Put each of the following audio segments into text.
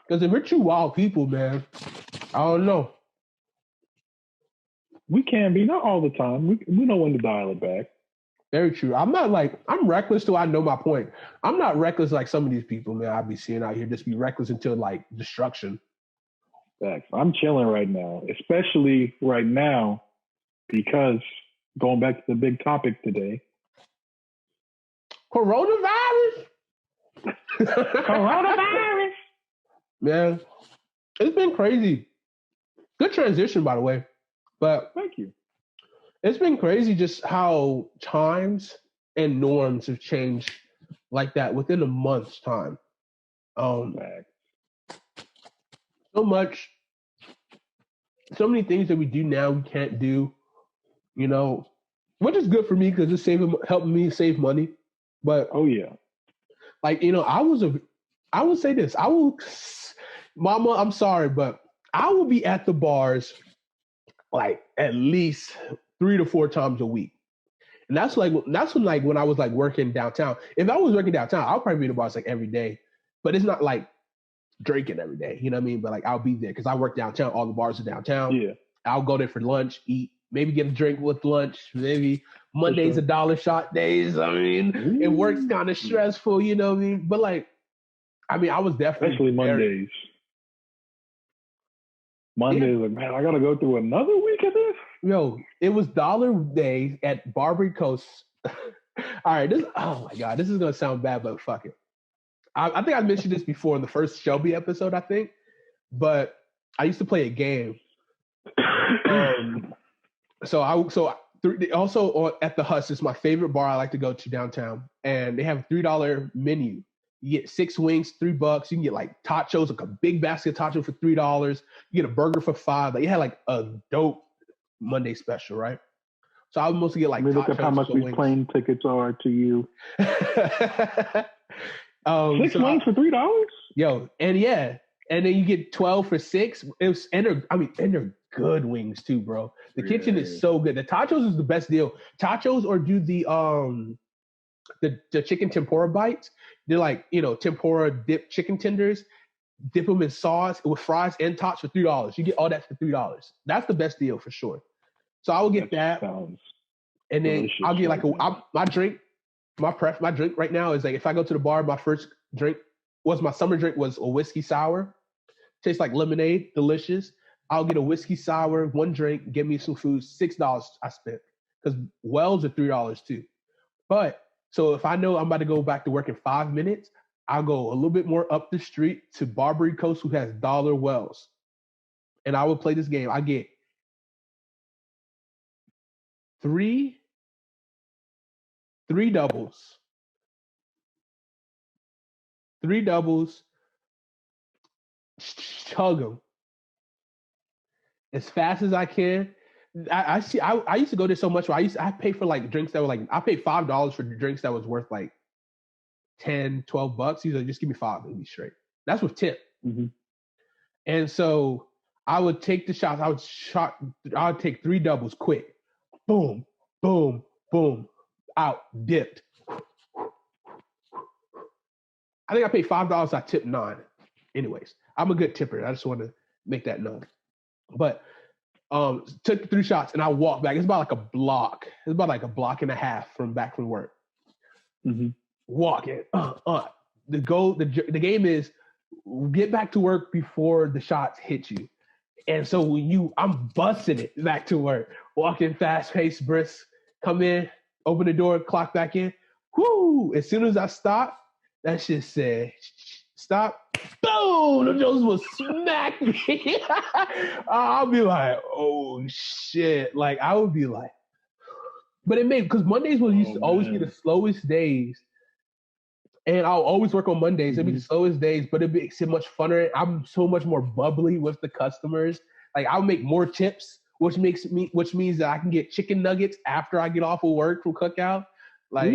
Because if we're two wild people, man, I don't know. We can be, not all the time. We know when to dial it back. Very true. I'm reckless till I know my point. I'm not reckless like some of these people, man, I be seeing out here just be reckless until like destruction. Facts. I'm chilling right now, especially right now, because going back to the big topic today. Coronavirus. Man, it's been crazy. Good transition, by the way. But thank you. It's been crazy just how times and norms have changed like that within a month's time. So many things that we do now we can't do, you know, which is good for me because it's helping me save money. But like, you know, I will say this. Mama, I'm sorry, but I will be at the bars like at least 3 to 4 times a week. And that's when I was like working downtown. If I was working downtown, I'll probably be in the bars like every day. But it's not like drinking every day. You know what I mean? But like I'll be there because I work downtown. All the bars are downtown. Yeah. I'll go there for lunch, eat, maybe get a drink with lunch. Maybe Mondays are dollar shot days. I mean, it works kind of stressful, you know what I mean? But like, I mean, I was definitely especially Mondays. Mondays, like, man, I gotta go through another week of this. Yo, it was dollar day at Barbary Coast. All right, oh my god, this is gonna sound bad, but fuck it. I think I mentioned this before in the first Shelby episode, I think. But I used to play a game. Also at the Huss, it's my favorite bar I like to go to downtown, and they have a $3 menu. You get 6 wings, $3. You can get like tachos, like a big basket of tachos for $3. You get a burger for $5. Like you had like a dope Monday special, right? So I would mostly get like. Look at how much these plane tickets are to you. 6 wings for $3. Yo, and then you get 12 for $6. And they're good wings too, bro. The kitchen is so good. The tachos is the best deal. Tachos or do the chicken tempura bites. They're like, you know, tempura dip chicken tenders. Dip them in sauce with fries and tots for $3. You get all that for $3. That's the best deal for sure. So I will get that, and then I'll get like my drink. My drink right now is like if I go to the bar, my first drink my summer drink was a whiskey sour. Tastes like lemonade, delicious. I'll get a whiskey sour, 1 drink, get me some food, $6 I spent because Wells are $3 too. But so if I know I'm about to go back to work in 5 minutes, I'll go a little bit more up the street to Barbary Coast, who has dollar Wells, and I will play this game. I get 3 doubles. 3 doubles, chug them as fast as I can. I used to go there so much where I pay for like drinks that were like, I paid $5 for drinks that was worth like $10, $12. He's like, just give me 5 and be straight. That's with tip. Mm-hmm. And so I would take the shots. I would take 3 doubles quick. Boom, boom, boom, out, dipped. I think I paid $5. I tipped 9. Anyways, I'm a good tipper. I just want to make that known. But took 3 shots and I walked back. It's about like a block. It's about like a block and a half from work. Mm-hmm. Walking. The game is get back to work before the shots hit you. And so I'm busting it back to work, walking fast paced, brisk, come in, open the door, clock back in. Whoo! As soon as I stop, that shit said, stop. Boom! The Jones will smack me. I'll be like, oh shit. Like, I would be like, but because Mondays used to always be the slowest days. And I'll always work on Mondays. It'd be the slowest days, but it'd be so much funner. I'm so much more bubbly with the customers. Like, I'll make more tips, which means that I can get chicken nuggets after I get off of work from Cookout. Like,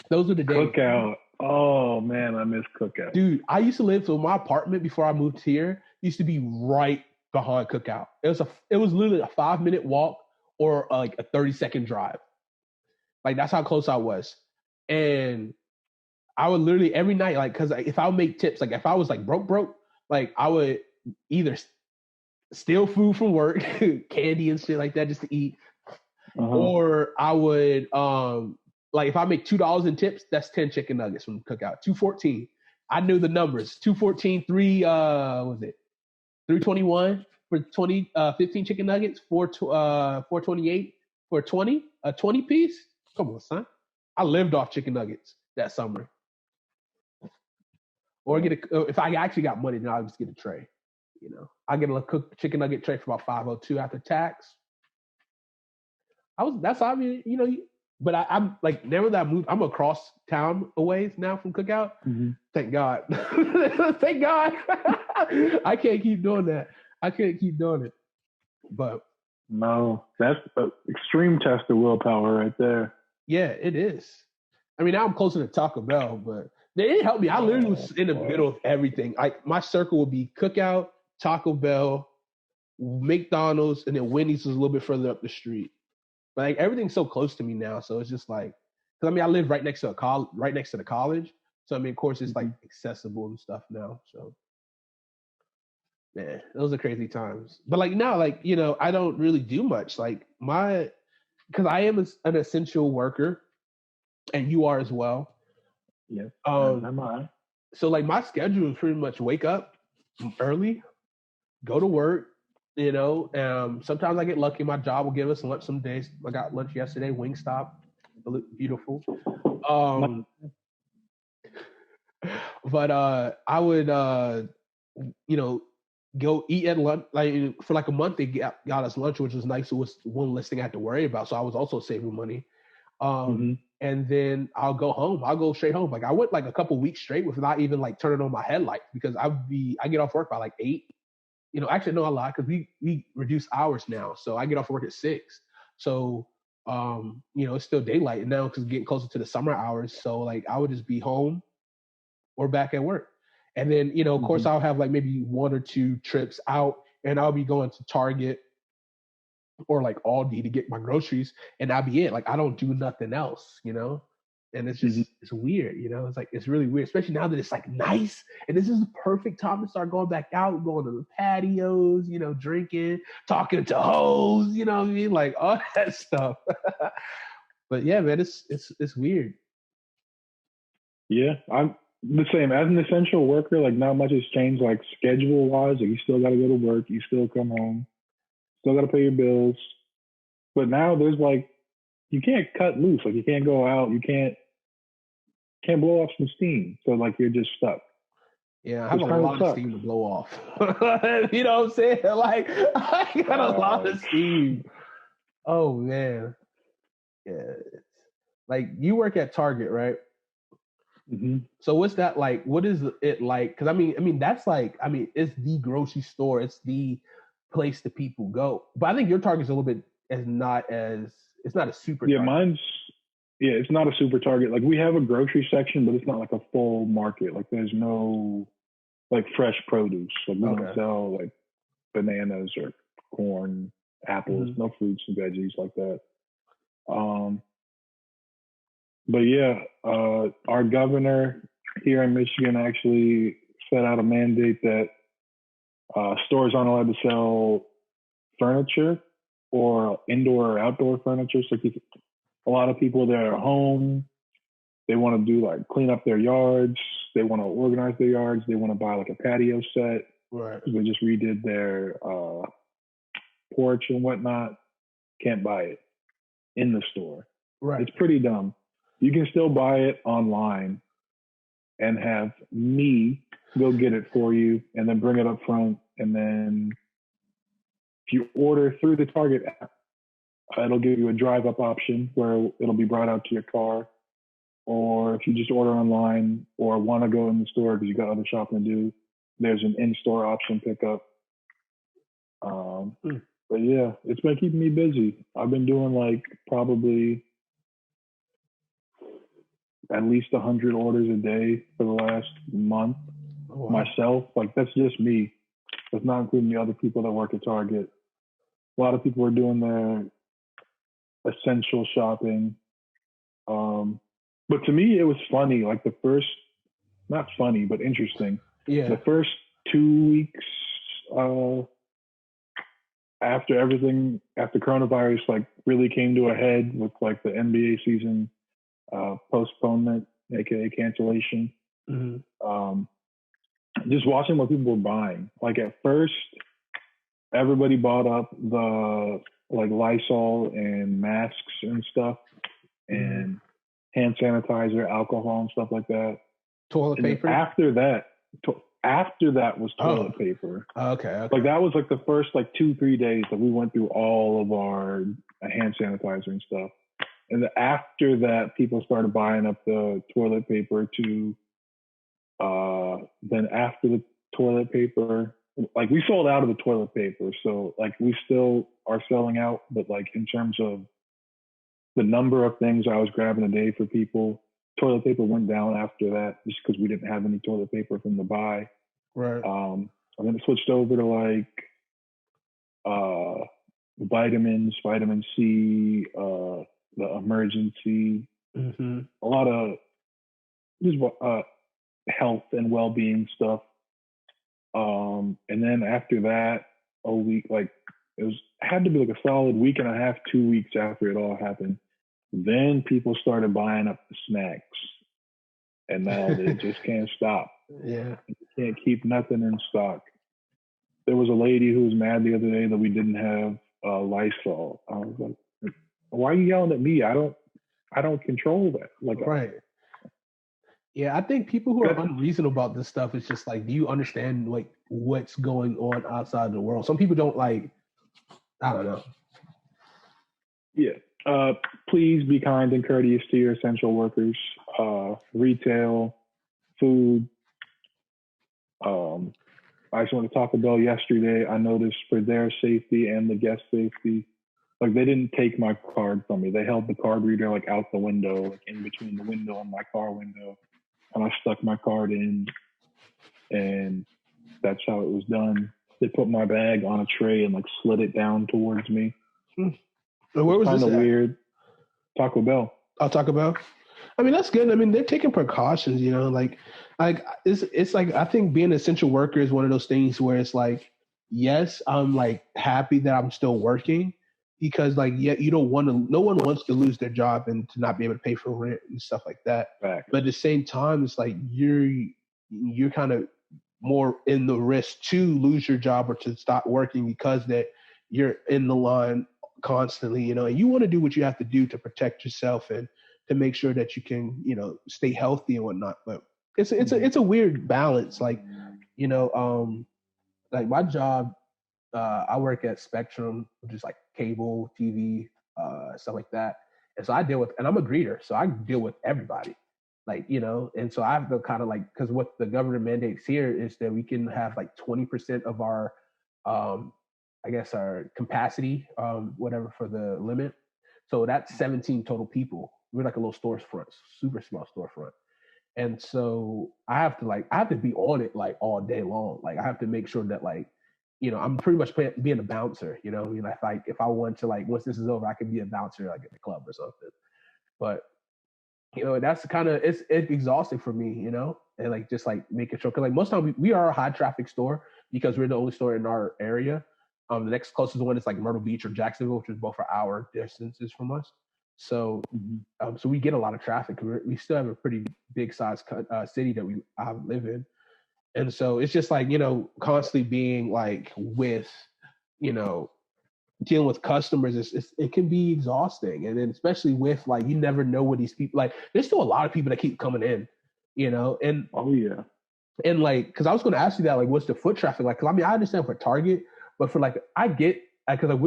those are the days. Cookout. Oh man, I miss Cookout. Dude, I used to live, so my apartment before I moved here used to be right behind Cookout. It was literally a 5-minute walk or like a 30-second drive. Like, that's how close I was. And I would literally every night, like, because if I would make tips, like if I was like broke, like I would either steal food from work, candy and shit like that, just to eat, or I would like if I make $2 in tips, that's 10 chicken nuggets from Cookout. 214. I knew the numbers. 214, what was it? 321 for 15 chicken nuggets, 428 for 20, a 20 piece. Come on, son. I lived off chicken nuggets that summer. Or if I actually got money, then I'll just get a tray. You know, I get a cooked chicken nugget tray for about $502 after tax. That's obvious, you know. But I'm like, never that I moved. I'm across town a ways now from Cookout. Mm-hmm. Thank God. Thank God. I can't keep doing that. I can't keep doing it. But no, that's an extreme test of willpower right there. Yeah, it is. I mean, now I'm closer to Taco Bell, but it helped me. I literally was in the middle of everything. Like my circle would be Cookout, Taco Bell, McDonald's, and then Wendy's was a little bit further up the street. But like everything's so close to me now, so it's just like, because I mean, I live right next to the college. So I mean, of course, it's like accessible and stuff now. So, man, those are crazy times. But like now, like, you know, I don't really do much. Like because I am an essential worker, and you are as well. Yes, am I? So like my schedule is pretty much wake up early, go to work. You know, sometimes I get lucky. My job will give us lunch some days. I got lunch yesterday, Wingstop, beautiful. But I would, you know, go eat at lunch. Like for like a month, they got us lunch, which was nice. It was one less thing I had to worry about. So I was also saving money. And then I'll go home. I'll go straight home. Like I went like a couple weeks straight without even like turning on my headlights because I get off work by like 8. You know, actually no, I lie because we reduce hours now. So I get off work at 6. So you know, it's still daylight now because it's getting closer to the summer hours. So like I would just be home or back at work. And then, you know, of course I'll have like maybe 1 or 2 trips out and I'll be going to Target or like Aldi to get my groceries and that'll be it. Like I don't do nothing else, you know? And it's just, it's weird, you know? It's like, it's really weird, especially now that it's like nice. And this is the perfect time to start going back out, going to the patios, you know, drinking, talking to hoes, you know what I mean? Like all that stuff. But yeah, man, it's weird. Yeah, I'm the same. As an essential worker, like not much has changed, like schedule wise. Like you still got to go to work, you still come home, still got to pay your bills. But now there's like, you can't cut loose. Like you can't go out, you can't blow off some steam. So like you're just stuck. Yeah, I have a lot of steam to blow off. You know what I'm saying? Like I got a lot of steam. Oh man, yeah. Like you work at Target, right? So what's that like? What is it like? Because I mean that's like, I mean it's the grocery store. It's the place that people go. But I think your Target's a little bit it's not a super. Yeah, Target. it's not a super Target. Like we have a grocery section, but it's not like a full market. Like there's no like fresh produce. Like we don't sell like bananas or corn, apples, no fruits and veggies like that. But yeah, our governor here in Michigan actually set out a mandate that stores aren't allowed to sell furniture or indoor or outdoor furniture. So a lot of people that are home, they want to do like clean up their yards. They want to organize their yards. They want to buy like a patio set. Right. They just redid their porch and whatnot. Can't buy it in the store. Right. It's pretty dumb. You can still buy it online and have me go get it for you and then bring it up front. And then if you order through the Target app, it'll give you a drive-up option where it'll be brought out to your car. Or if you just order online or want to go in the store because you got other shopping to do, there's an in-store option pickup. But yeah, it's been keeping me busy. I've been doing like probably at least 100 orders a day for the last month myself. Like that's just me. That's not including the other people that work at Target. A lot of people are doing their essential shopping. But to me, it was funny. Like the first, not funny, but interesting. Yeah. The first 2 weeks after everything, after coronavirus like really came to a head with like the NBA season postponement, aka cancellation. Mm-hmm. Just watching what people were buying. Like at first, everybody bought up the like Lysol and masks and stuff, and hand sanitizer, alcohol, and stuff like that. Toilet paper. After that was toilet paper. Okay. Like that was like the first like 2-3 days that we went through all of our hand sanitizer and stuff. And after that, people started buying up the toilet paper to. Then after the toilet paper, like we sold out of the toilet paper, so like we still are selling out, but like in terms of the number of things I was grabbing a day for people, toilet paper went down after that just because we didn't have any toilet paper from the buy. Right. And then it switched over to like vitamins, vitamin C, the emergency, mm-hmm. a lot of just health and well-being stuff. And then after that, a week, like had to be like a solid week and a half, 2 weeks after it all happened. Then people started buying up the snacks, and now they just can't stop. Yeah, you can't keep nothing in stock. There was a lady who was mad the other day that we didn't have Lysol. I was like, "Why are you yelling at me? I don't control that." Like, right. Yeah, I think people who are unreasonable about this stuff is just like, do you understand like what's going on outside the world? Some people don't like. I don't know. Yeah. Please be kind and courteous to your essential workers. Retail, food. I just went to Taco Bell yesterday. I noticed for their safety and the guest safety, like they didn't take my card from me. They held the card reader like out the window, like in between the window and my car window. And I stuck my card in, and that's how it was done. They put my bag on a tray and like slid it down towards me. Where was this? Kind of weird. Taco Bell. Oh, Taco Bell. I mean, that's good. I mean, they're taking precautions, you know, like it's like, I think being an essential worker is one of those things where it's like, yes, I'm like happy that I'm still working because like, yeah, no one wants to lose their job and to not be able to pay for rent and stuff like that. Right. But at the same time, it's like, you're kind of more in the risk to lose your job or to stop working because that you're in the line constantly, you know, and you want to do what you have to do to protect yourself and to make sure that you can, you know, stay healthy and whatnot. But it's a weird balance. Like, you know, like my job, I work at Spectrum, which is like cable, TV, stuff like that. And so and I'm a greeter, so I deal with everybody. Like, you know, and so I have to kind of like, because what the government mandates here is that we can have like 20% of our, I guess our capacity, whatever for the limit. So that's 17 total people. We're like a little storefront, super small storefront. And so I have to be on it like all day long. Like I have to make sure that like, you know, I'm pretty much being a bouncer, you know, if I want to like, once this is over, I can be a bouncer like at the club or something. But, you know, that's kind of, it's exhausting for me, you know, and like, just like making sure, cause like most time we are a high traffic store because we're the only store in our area. The next closest one is like Myrtle Beach or Jacksonville, which is both for hour distances from us. So, so we get a lot of traffic. We still have a pretty big size city that I live in, and so it's just like, you know, constantly being like with, you know, dealing with customers. It can be exhausting, and then especially with like you never know what these people like. There's still a lot of people that keep coming in, you know, and oh yeah, and like because I was going to ask you that like what's the foot traffic like? Because I mean I understand for Target, but for like I get because like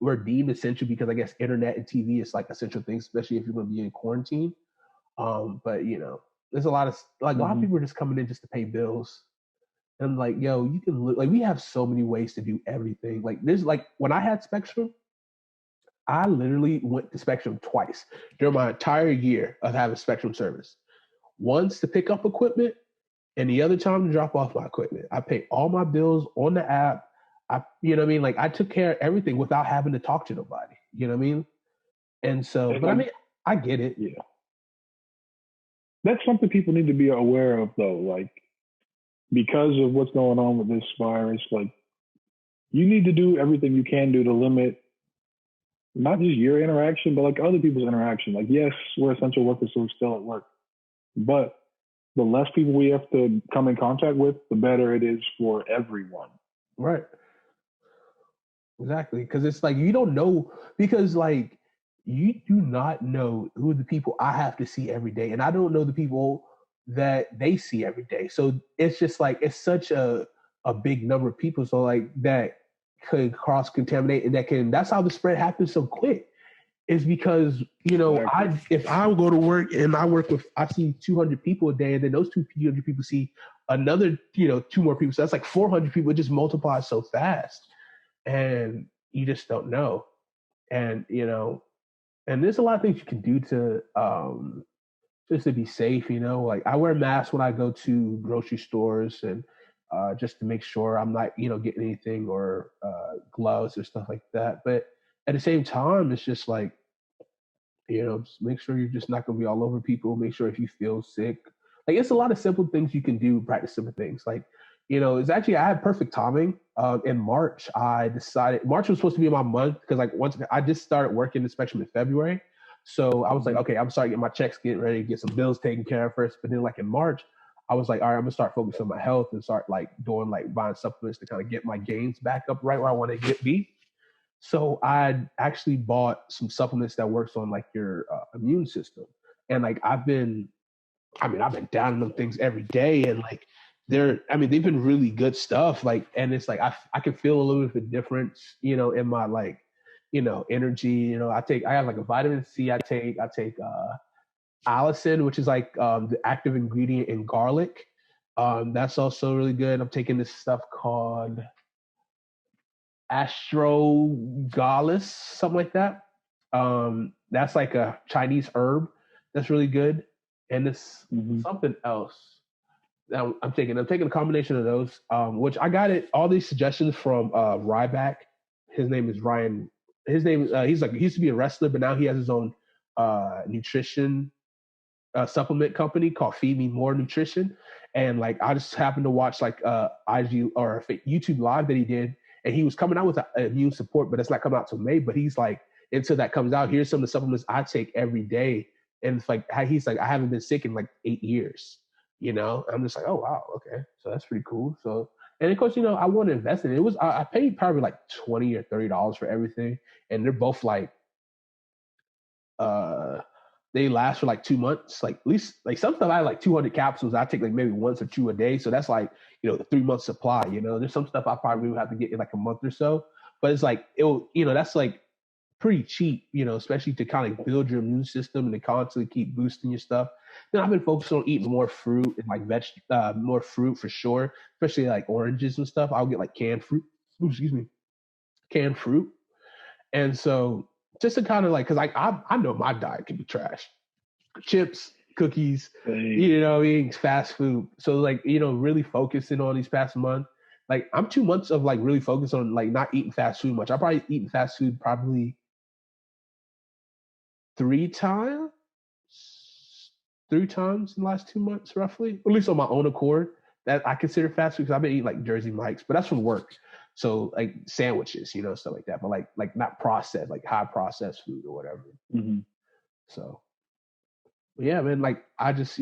we're deemed essential because I guess internet and TV is like essential things, especially if you're going to be in quarantine. But you know, there's a lot of people are just coming in just to pay bills. And like, yo, you can like we have so many ways to do everything. Like there's like when I had Spectrum, I literally went to Spectrum twice during my entire year of having Spectrum service. Once to pick up equipment, and the other time to drop off my equipment. I pay all my bills on the app. You know what I mean? Like I took care of everything without having to talk to nobody. You know what I mean? And so, but I mean, I get it. Yeah. that's something people need to be aware of, though. Like, because of what's going on with this virus, like, you need to do everything you can do to limit not just your interaction, but like other people's interaction. Like, yes, we're essential workers, so we're still at work. But the less people we have to come in contact with, the better it is for everyone. Right. Exactly. Because it's like you don't know, because like you do not know who the people I have to see every day. And I don't know the people that they see every day. So it's just like it's such a big number of people. So like that could cross contaminate, and that's how the spread happens so quick. Is because Exactly. if I go to work and I see 200 people a day, and then those 200 people see another two more people, so that's like 400 people. It just multiplies so fast, and you just don't know. And and there's a lot of things you can do to just to be safe. Like I wear masks when I go to grocery stores, and just to make sure I'm not getting anything, or gloves or stuff like that. But at the same time, it's just like just make sure you're just not going to be all over people. Make sure if you feel sick, like it's a lot of simple things you can do. Practice simple things like, it's actually I had perfect timing. In March, I decided March was supposed to be my month because like once I just started working inspection in February, so I was like, okay, I'm starting to get my checks, getting ready to get some bills taken care of first. But then like in March, I was like, all right, I'm gonna start focusing on my health and start like doing like buying supplements to kind of get my gains back up right where I want to be. So I actually bought some supplements that works on like your immune system, and like I've been down them things every day, and like they've been really good stuff. Like, and it's like I can feel a little bit of a difference, in my like, energy. I have like a vitamin C. I take allicin, which is like the active ingredient in garlic. That's also really good. I'm taking this stuff called astragalus, something like that. That's like a Chinese herb that's really good, and it's Mm-hmm. something else that I'm taking. I'm taking a combination of those, which I got it. All these suggestions from Ryback. His name is Ryan. His name he used to be a wrestler, but now he has his own nutrition supplement company called Feed Me More Nutrition. And like I just happened to watch like IG or YouTube live that he did, and he was coming out with immune support, but it's not coming out till May. But he's like, until that comes out, here's some of the supplements I take every day. And it's like he's like, I haven't been sick in like 8 years. I'm just like, oh wow, okay, so that's pretty cool. So, and of course, I want to invest in it. It was I paid probably like $20 or $30 for everything, and they're both like uh they last for like 2 months. Like at least like some stuff I have like 200 capsules. I take like maybe once or two a day. So that's like, the 3 month supply. There's some stuff I probably would have to get in like a month or so. But it's like that's like pretty cheap, especially to kind of build your immune system and to constantly keep boosting your stuff. Then I've been focused on eating more fruit and like more fruit for sure, especially like oranges and stuff. I'll get like canned fruit. Ooh, excuse me, canned fruit. And so just to kind of like, because like I know my diet can be trash, chips, cookies, Hey, eating fast food. So like, really focusing on these past month. Like I'm 2 months of like really focused on like not eating fast food much. I probably eaten fast food probably three times, three times in the last 2 months, roughly, at least on my own accord. That I consider fast food because I've been eating like Jersey Mike's, but that's from work. So like sandwiches, stuff like that, but like not processed, like high processed food or whatever. mm-hmm. So yeah, man, like I just,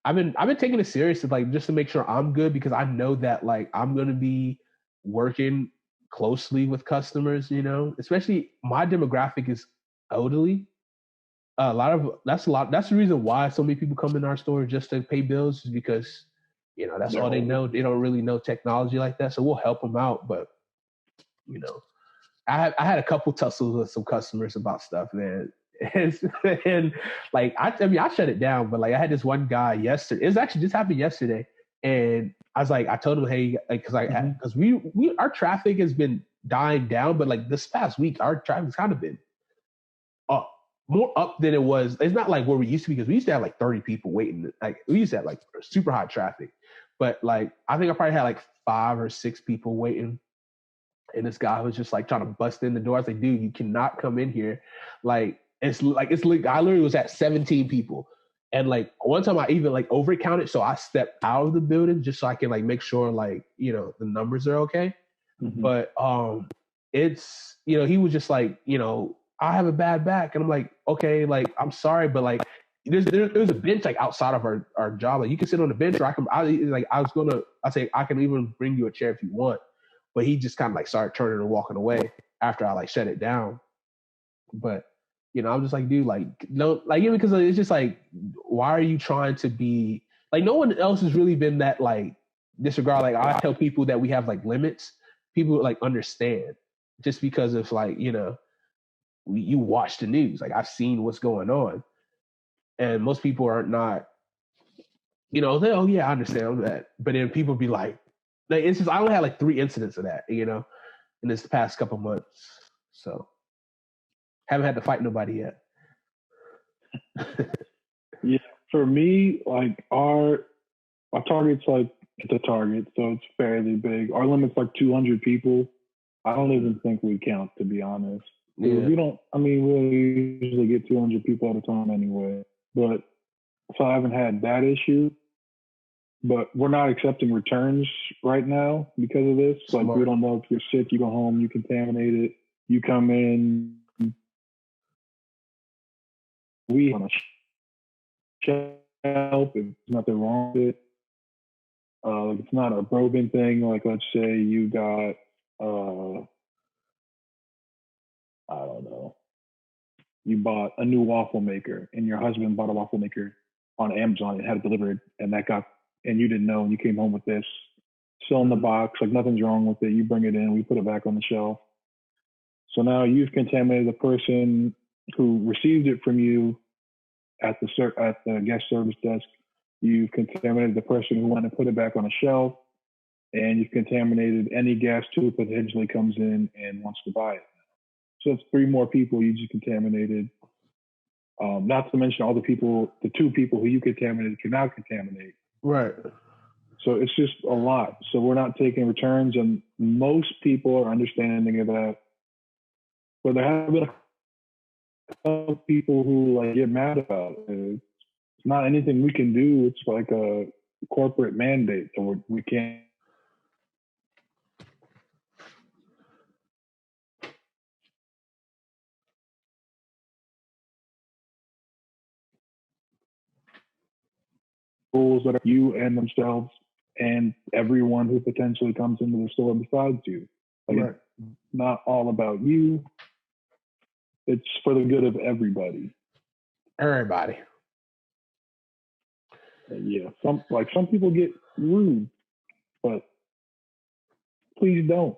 I've been taking it serious to like just to make sure I'm good because I know that like I'm gonna be working closely with customers, especially my demographic is elderly. That's the reason why so many people come in our store just to pay bills is because that's They're all they older. know. They don't really know technology like that, so we'll help them out. But you know, I had a couple tussles with some customers about stuff, man. And like I mean I shut it down, but like I had this one guy yesterday. It was actually just happened yesterday, and I was like I told him, hey, like Mm-hmm. because we our traffic has been dying down, but like this past week our traffic's kind of been up, more up than it was. It's not like where we used to be because we used to have like 30 people waiting. Like we used to have like super high traffic, but like I think I probably had like 5 or 6 people waiting, and this guy was just like trying to bust in the door. I was like, dude, you cannot come in here. Like it's like I literally was at 17 people. And like one time I even like overcounted, so I stepped out of the building just so I can like make sure like, you know, the numbers are okay. Mm-hmm. But it's, you know, he was just like, you know, I have a bad back. And I'm like, okay, like I'm sorry, but like there's a bench like outside of our job. Like you can sit on the bench, or I say I can even bring you a chair if you want. But he just kind of like started turning and walking away after I like shut it down. But you know, I'm just like, dude, like no, like even because it's just like, why are you trying to be like? No one else has really been that like disregard. Like I tell people that we have like limits. People like understand just because of like, you know, you watch the news. Like I've seen what's going on, and most people are not. You know, they, oh yeah, I understand that. But then people be like it's just I only had like 3 incidents of that, you know, in this past couple months. So haven't had to fight nobody yet. Yeah, for me, like our target's like it's a target, so it's fairly big. Our limit's like 200 people. I don't even think we count, to be honest. Yeah. We don't. I mean, we usually get 200 people at a time anyway. But so I haven't had that issue. But we're not accepting returns right now because of this. Smart. Like we don't know if you're sick, you go home, you contaminate it, you come in. We on a shelf. If there's nothing wrong with it. Like it's not a broken thing. Like let's say you got, I don't know, you bought a new waffle maker, and your husband bought a waffle maker on Amazon and had it delivered, and you didn't know, and you came home with this still in the box. Like nothing's wrong with it. You bring it in, we put it back on the shelf. So now you've contaminated the person who received it from you at the guest service desk. You've contaminated the person who wanted to put it back on a shelf, and you've contaminated any guest who potentially comes in and wants to buy it. So it's 3 more people you just contaminated. Not to mention all the 2 people who you contaminated can now contaminate. Right. So it's just a lot. So we're not taking returns, and most people are understanding of that. But there have been a couple of people who like get mad about it. It's not anything we can do. It's like a corporate mandate, so we can't. Rules that are you and themselves and everyone who potentially comes into the store besides you. Like right. It's not all about you. It's for the good of everybody. Everybody. Yeah, some people get rude, but please don't.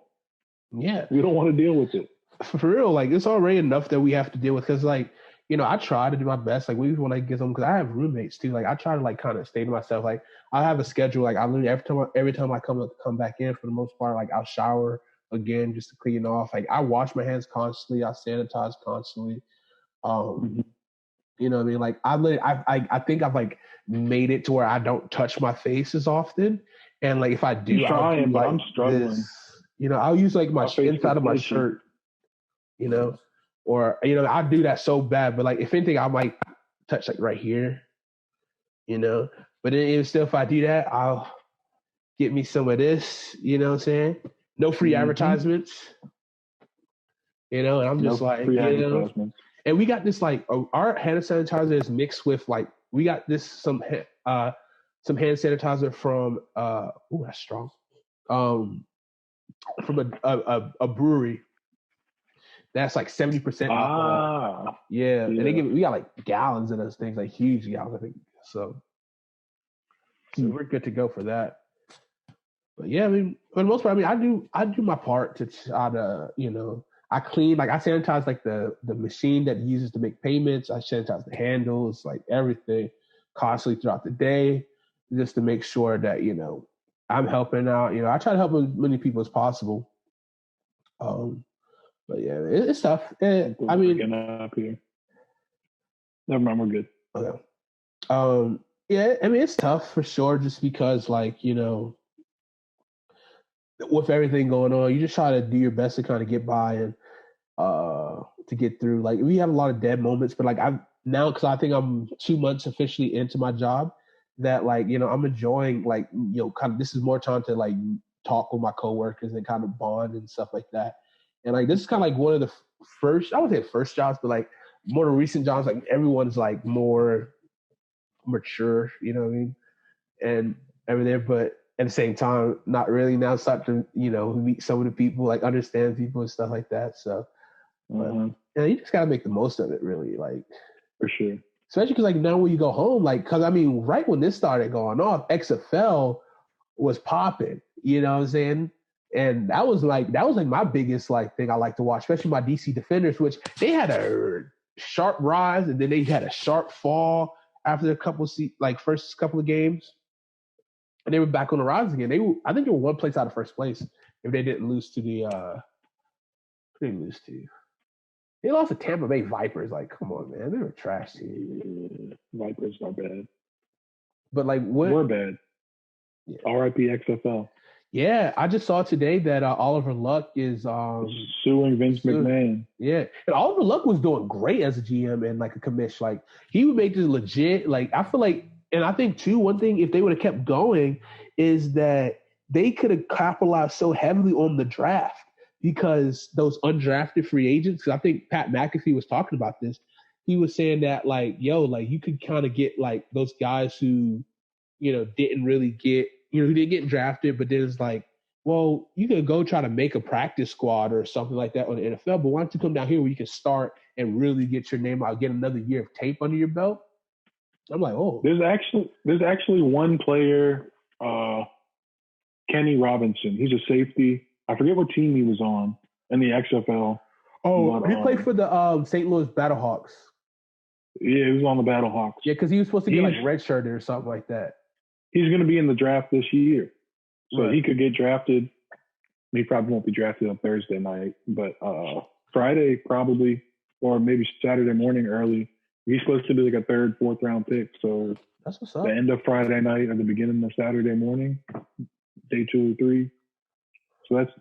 Yeah, we don't want to deal with it. For real, like it's already enough that we have to deal with. Because like, you know, I try to do my best. Like we when I get them, because I have roommates too. Like I try to like kind of stay to myself. Like I have a schedule. Like I literally every time I come back in, for the most part, like I'll shower again just to clean off. Like I wash my hands constantly. I sanitize constantly. You know what I mean? Like I think I've like made it to where I don't touch my face as often. And like if I do, trying, but like I'm struggling. this, you know, I'll use like my inside of my shirt, you know, or you know, I do that so bad. But like if anything, I might touch like right here, you know. But then even still, if I do that, I'll get me some of this. You know what I'm saying? No free advertisements. You know, and I'm just like, you know. And we got this like our hand sanitizer is mixed with like we got this some hand sanitizer from that's strong from a brewery that's like 70% alcohol. Yeah, and we got like gallons of those things, like huge gallons, I think. So we're good to go for that. But yeah, I mean, for the most part, I mean, I do my part to try to, you know. I clean, like I sanitize like the machine that he uses to make payments. I sanitize the handles, like everything constantly throughout the day, just to make sure that, you know, I'm helping out. You know, I try to help as many people as possible. But yeah, it's tough. I mean, up here. Never mind, we're good. Okay. Yeah, I mean, it's tough for sure, just because, like, you know, with everything going on, you just try to do your best to kind of get by and to get through. Like we have a lot of dead moments, but like I've now, because I think I'm 2 months officially into my job, that like, I'm enjoying like, kind of, this is more time to like talk with my coworkers and kind of bond and stuff like that. And like, this is kind of like one of the first, I wouldn't say first jobs, but like more recent jobs, like everyone's like more mature, you know what I mean? And everything, but at the same time, not really. Now start to, meet some of the people, like understand people and stuff like that. So, but you just gotta make the most of it, really, like for sure. Especially because like now when you go home, like, because I mean, right when this started going off, XFL was popping. You know what I'm saying? And that was like my biggest like thing I like to watch, especially my DC Defenders, which they had a sharp rise and then they had a sharp fall after a couple first couple of games, and they were back on the rise again. I think they were one place out of first place if they didn't lose to the who did they lose to? They lost to Tampa Bay Vipers. Like, come on, man, they were trash team. Vipers are bad, but like we're bad. Yeah. R.I.P. XFL. Yeah, I just saw today that Oliver Luck is suing Vince McMahon. Yeah, and Oliver Luck was doing great as a GM and like a commish. Like he would make this legit. Like I feel like, and I think too, one thing if they would have kept going is that they could have capitalized so heavily on the draft because those undrafted free agents. Because I think Pat McAfee was talking about this. He was saying that like, yo, like you could kind of get like those guys who, didn't really get. Who didn't get drafted, but then it's like, well, you can go try to make a practice squad or something like that on the NFL, but why don't you come down here where you can start and really get your name out, get another year of tape under your belt? I'm like, oh. There's actually one player, Kenny Robinson. He's a safety. I forget what team he was on in the XFL. Oh, he played for the St. Louis Battlehawks. Yeah, he was on the Battlehawks. Yeah, because he was supposed to get like redshirted or something like that. He's going to be in the draft this year. So He could get drafted. He probably won't be drafted on Thursday night, but Friday probably, or maybe Saturday morning early. He's supposed to be like a third, fourth round pick. So that's what's up. The end of Friday night or the beginning of Saturday morning, day 2 or 3. So that's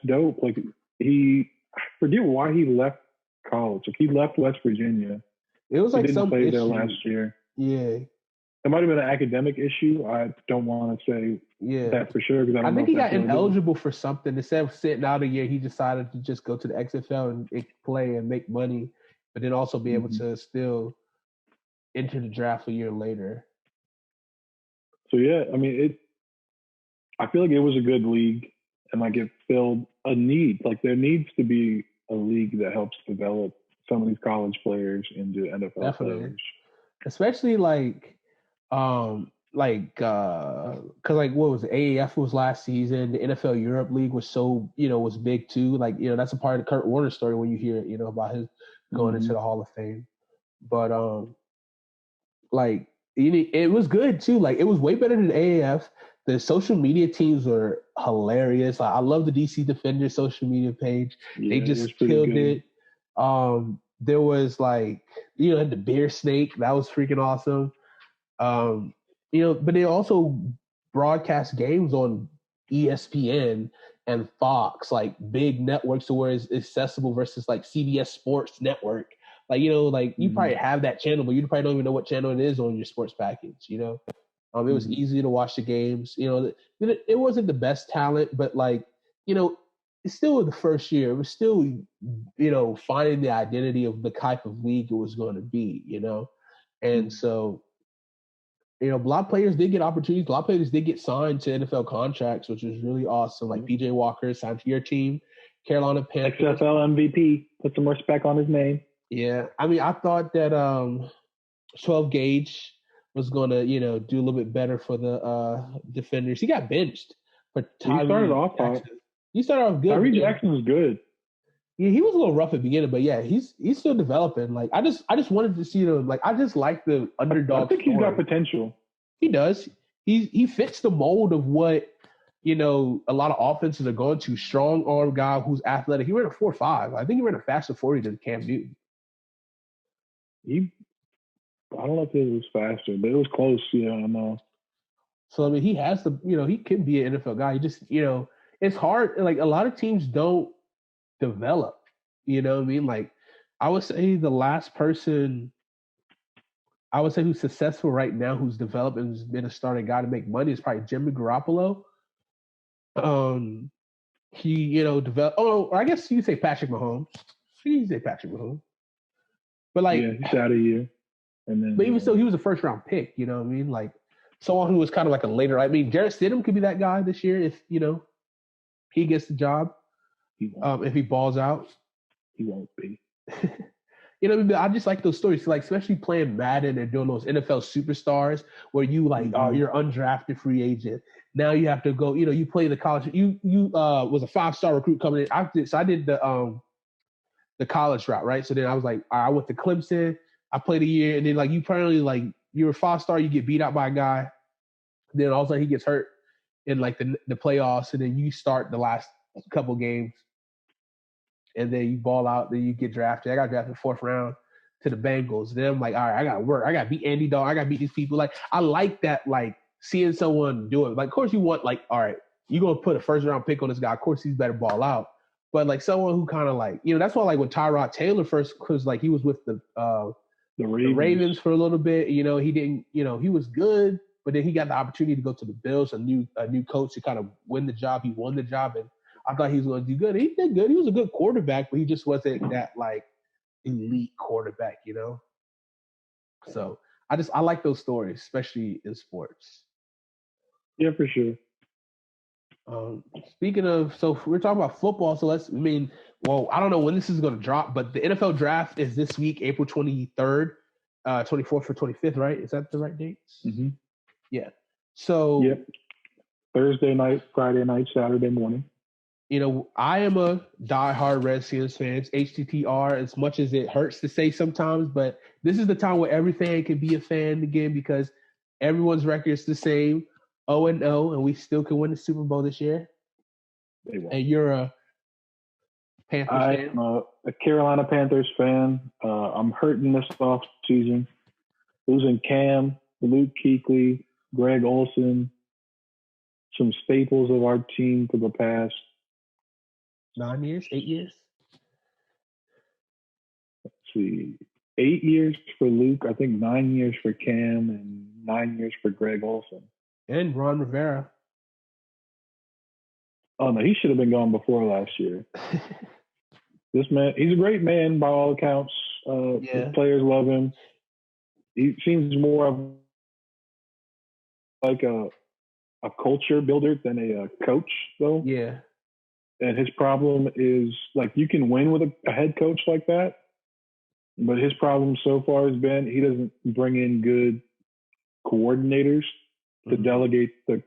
dope. Like I forget why he left college. Like he left West Virginia. It was like didn't play issue there last year. Yeah. It might have been an academic issue. I don't want to say that for sure because I think he got ineligible for something. Instead of sitting out a year, he decided to just go to the XFL and play and make money, but then also be able to still enter the draft a year later. So yeah, I mean I feel like it was a good league and like it filled a need. Like there needs to be a league that helps develop some of these college players into NFL players. Especially because what was it? AAF was last season. The NFL Europe League was so was big too. Like that's a part of Kurt Warner's story when you hear about his going into the Hall of Fame. But it was good too. Like it was way better than AAF. The social media teams were hilarious. Like I love the DC Defenders social media page. They just killed it. There was the beer snake that was freaking awesome. But they also broadcast games on ESPN and Fox, like big networks to where it's accessible versus like CBS Sports Network. You probably have that channel, but you probably don't even know what channel it is on your sports package, It was easy to watch the games. It wasn't the best talent, but it's still the first year. It was still, finding the identity of the type of league it was going to be, And so, a lot of players did get opportunities. A lot of players did get signed to NFL contracts, which was really awesome. Like PJ Walker signed to your team, Carolina Panthers. XFL MVP. Put some respect on his name. Yeah. I mean, I thought that 12 Gauge was going to, do a little bit better for the Defenders. He got benched for Tyree. He started off hot. He started off good. Tyree Jackson was good. Yeah, he was a little rough at the beginning, but yeah, he's still developing. Like I just wanted to see them. Like I just like the underdog. I think he's got potential. He does. He fits the mold of what a lot of offenses are going to. Strong arm guy who's athletic. He ran a 4.5. I think he ran a faster 40 than Cam Newton. I don't know if it was faster, but it was close. Yeah, I know. So I mean, he has the he can be an NFL guy. He just it's hard. Like a lot of teams don't develop. You know what I mean? Like I would say the last person I would say who's successful right now, who's developed and has been a starting guy to make money is probably Jimmy Garoppolo. Um, he, developed. Oh, I guess you could say Patrick Mahomes. You could say Patrick Mahomes. But Yeah, he's out of here. And then, but even still, he was a first round pick. You know what I mean? Like someone who was kind of like a later. I mean, Jarrett Stidham could be that guy this year if he gets the job. If he balls out, he won't be. What I mean? I just like those stories, like especially playing Madden and doing those NFL superstars where you like, you're undrafted free agent. Now you have to go. You play the college. You was a 5-star recruit coming in. I did the college route, right? So then I was like, I went to Clemson. I played a year, and then like you apparently like you're a 5-star, you get beat out by a guy. Then all of a sudden he gets hurt in like the playoffs, and then you start the last couple games, and then you ball out. Then you get drafted. I got drafted 4th round to the Bengals. Then I'm like, all right, I got to work. I got to beat Andy Dalton. I got to beat these people. Like I like that, like seeing someone do it. Like of course you want like, all right, you're gonna put a 1st round pick on this guy. Of course he's better ball out. But like someone who kind of like, that's why like when Tyrod Taylor first, because like he was with the Ravens for a little bit. He didn't, he was good, but then he got the opportunity to go to the Bills, a new coach to kind of win the job. He won the job, and I thought he was going to do good. He did good. He was a good quarterback, but he just wasn't that like elite quarterback, So I like those stories, especially in sports. Yeah, for sure. Speaking of, so we're talking about football. So I don't know when this is going to drop, but the NFL draft is this week, April 23rd, 24th or 25th, right? Is that the right dates? Mm-hmm. Yeah. So, yep. Thursday night, Friday night, Saturday morning. I am a diehard Redskins fan. HTTR, as much as it hurts to say sometimes, but this is the time where every fan can be a fan again because everyone's record is the same. 0-0, and we still can win the Super Bowl this year. And you're a Panthers fan? I'm a Carolina Panthers fan. I'm hurting this off season. Losing Cam, Luke Kuechly, Greg Olsen, some staples of our team for the past 8 years? Let's see. 8 years for Luke, I think 9 years for Cam, and 9 years for Greg Olsen. And Ron Rivera. Oh, no, he should have been gone before last year. This man, he's a great man by all accounts. The players love him. He seems more of like a culture builder than a coach, though. Yeah. And his problem is, like, you can win with a head coach like that, but his problem so far has been he doesn't bring in good coordinators to delegate the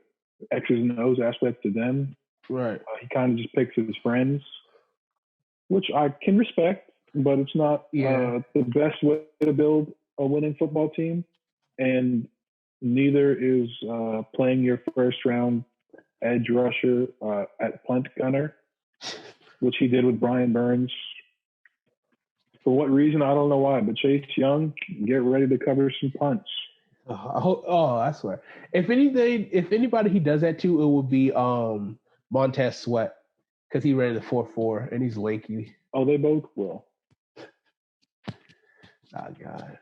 X's and O's aspect to them. Right. He kind of just picks his friends, which I can respect, but it's not the best way to build a winning football team. And neither is playing your 1st round edge rusher at punt gunner, which he did with Brian Burns. For what reason, I don't know why, but Chase Young, get ready to cover some punts. I swear. If anybody he does that to, it would be Montez Sweat, because he ran the 4.4 and he's lanky. Oh, they both will. Oh God!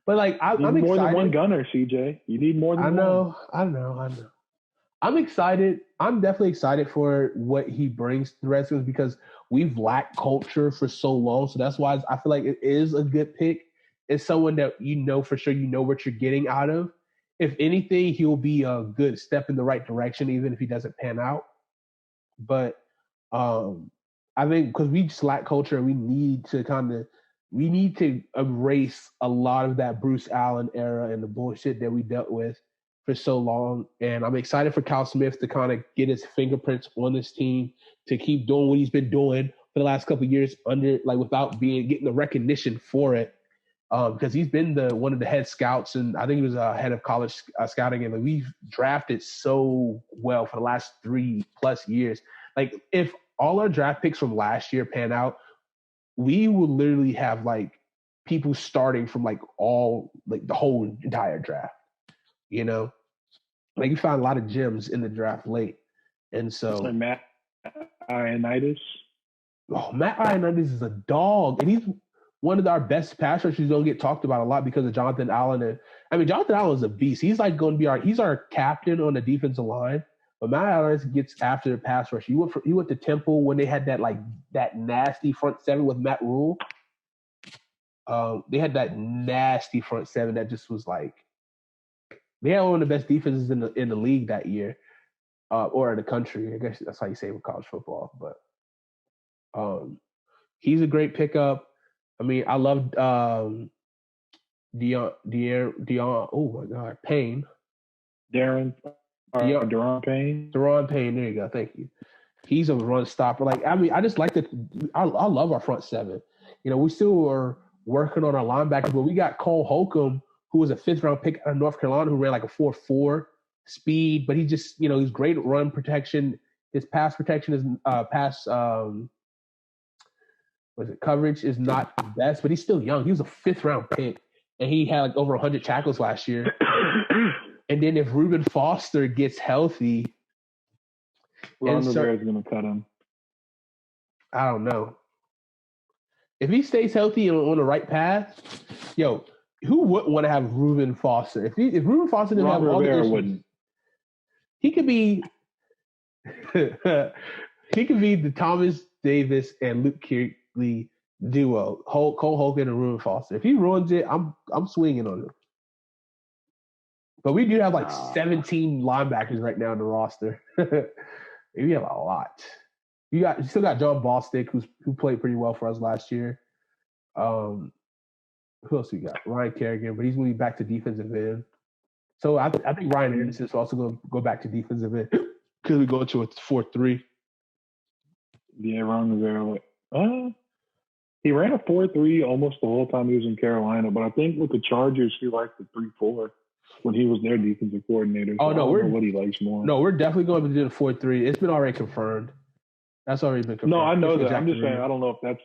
But like, I'm more excited. Than one gunner, CJ. You need more than one. I know. I'm excited. I'm definitely excited for what he brings to the Redskins because we've lacked culture for so long. So that's why I feel like it is a good pick. It's someone that for sure what you're getting out of. If anything, he'll be a good step in the right direction, even if he doesn't pan out. But I think because we just lack culture and we need to erase a lot of that Bruce Allen era and the bullshit that we dealt with for so long. And I'm excited for Kyle Smith to kind of get his fingerprints on this team, to keep doing what he's been doing for the last couple of years without getting the recognition for it. Because he's been one of the head scouts, and I think he was head of college scouting, and we've drafted so well for the last 3+ years. Like if all our draft picks from last year pan out, we will literally have like people starting from like the whole entire draft. Like you found a lot of gems in the draft late, and so like Matt Ioannidis. Oh, Matt Ioannidis is a dog, and one of our best pass rushers don't get talked about a lot because of Jonathan Allen. And I mean, Jonathan Allen is a beast. He's like going to be he's our captain on the defensive line. But Matt Allen gets after the pass rush. He went to Temple when they had that nasty front seven with Matt Rule. They had that nasty front seven that just was like they had one of the best defenses in the league that year, or in the country. I guess that's how you say it with college football. But he's a great pickup. I mean, I love Dion. Oh my God, Payne. Daron Payne. Daron Payne. There you go. Thank you. He's a run stopper. Like, I mean, I just like I love our front seven. You know, we still are working on our linebackers, but we got Cole Holcomb, who was a 5th-round pick out of North Carolina, who ran like a 4.4 speed, but he just, you know, he's great at run protection. His pass protection is coverage is not the best, but he's still young. He was a 5th-round pick, and he had like over 100 tackles last year. And then if Reuben Foster gets healthy, Ron Rivera's going to cut him. I don't know. If he stays healthy and on the right path, yo, who wouldn't want to have Reuben Foster? If Reuben Foster didn't have all the issues, wouldn't. He could be the Thomas Davis and Luke Kuechly duo, Cole Holcomb and Reuben Foster. If he ruins it, I'm swinging on him. But we do have like 17 linebackers right now in the roster. We have a lot. You still got John Bostic, who played pretty well for us last year. Who else we got? Ryan Kerrigan, but he's going to be back to defensive end. So I think Ryan Anderson is also going to go back to defensive end because we go into a 4-3. Yeah, Ron Rivera. He ran a 4.3 almost the whole time he was in Carolina, but I think with the Chargers, he liked the 3.4 when he was their defensive coordinator. So I don't know what he likes more. No, we're definitely going to do the 4.3. It's been already confirmed. That's already been confirmed. No, I know that. I'm just saying, I don't know if that's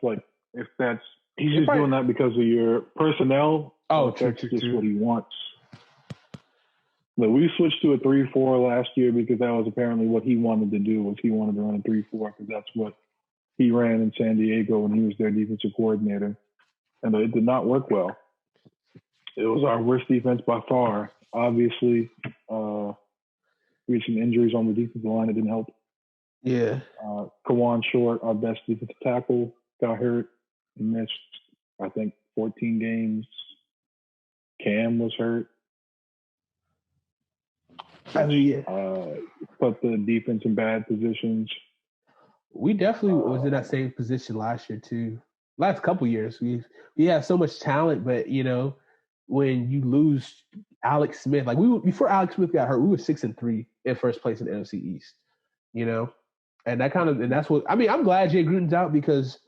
he's just doing that because of your personnel. Oh, that's just what he wants. But we switched to a 3.4 last year because that was apparently what he wanted to do. Was he wanted to run a 3.4 because that's what he ran in San Diego when he was their defensive coordinator, and it did not work well. It was our worst defense by far. Obviously, we had some injuries on the defensive line that didn't help. Yeah. Kawan Short, our best defensive tackle, got hurt and missed, I think, 14 games. Cam was hurt. I mean, yeah. Put the defense in bad positions. We definitely was in that same position last year too. Last couple years, we have so much talent, but you know, when you lose Alex Smith, like before Alex Smith got hurt, we were 6-3 in first place in the NFC East. You know, and that's what I mean. I'm glad Jay Gruden's out because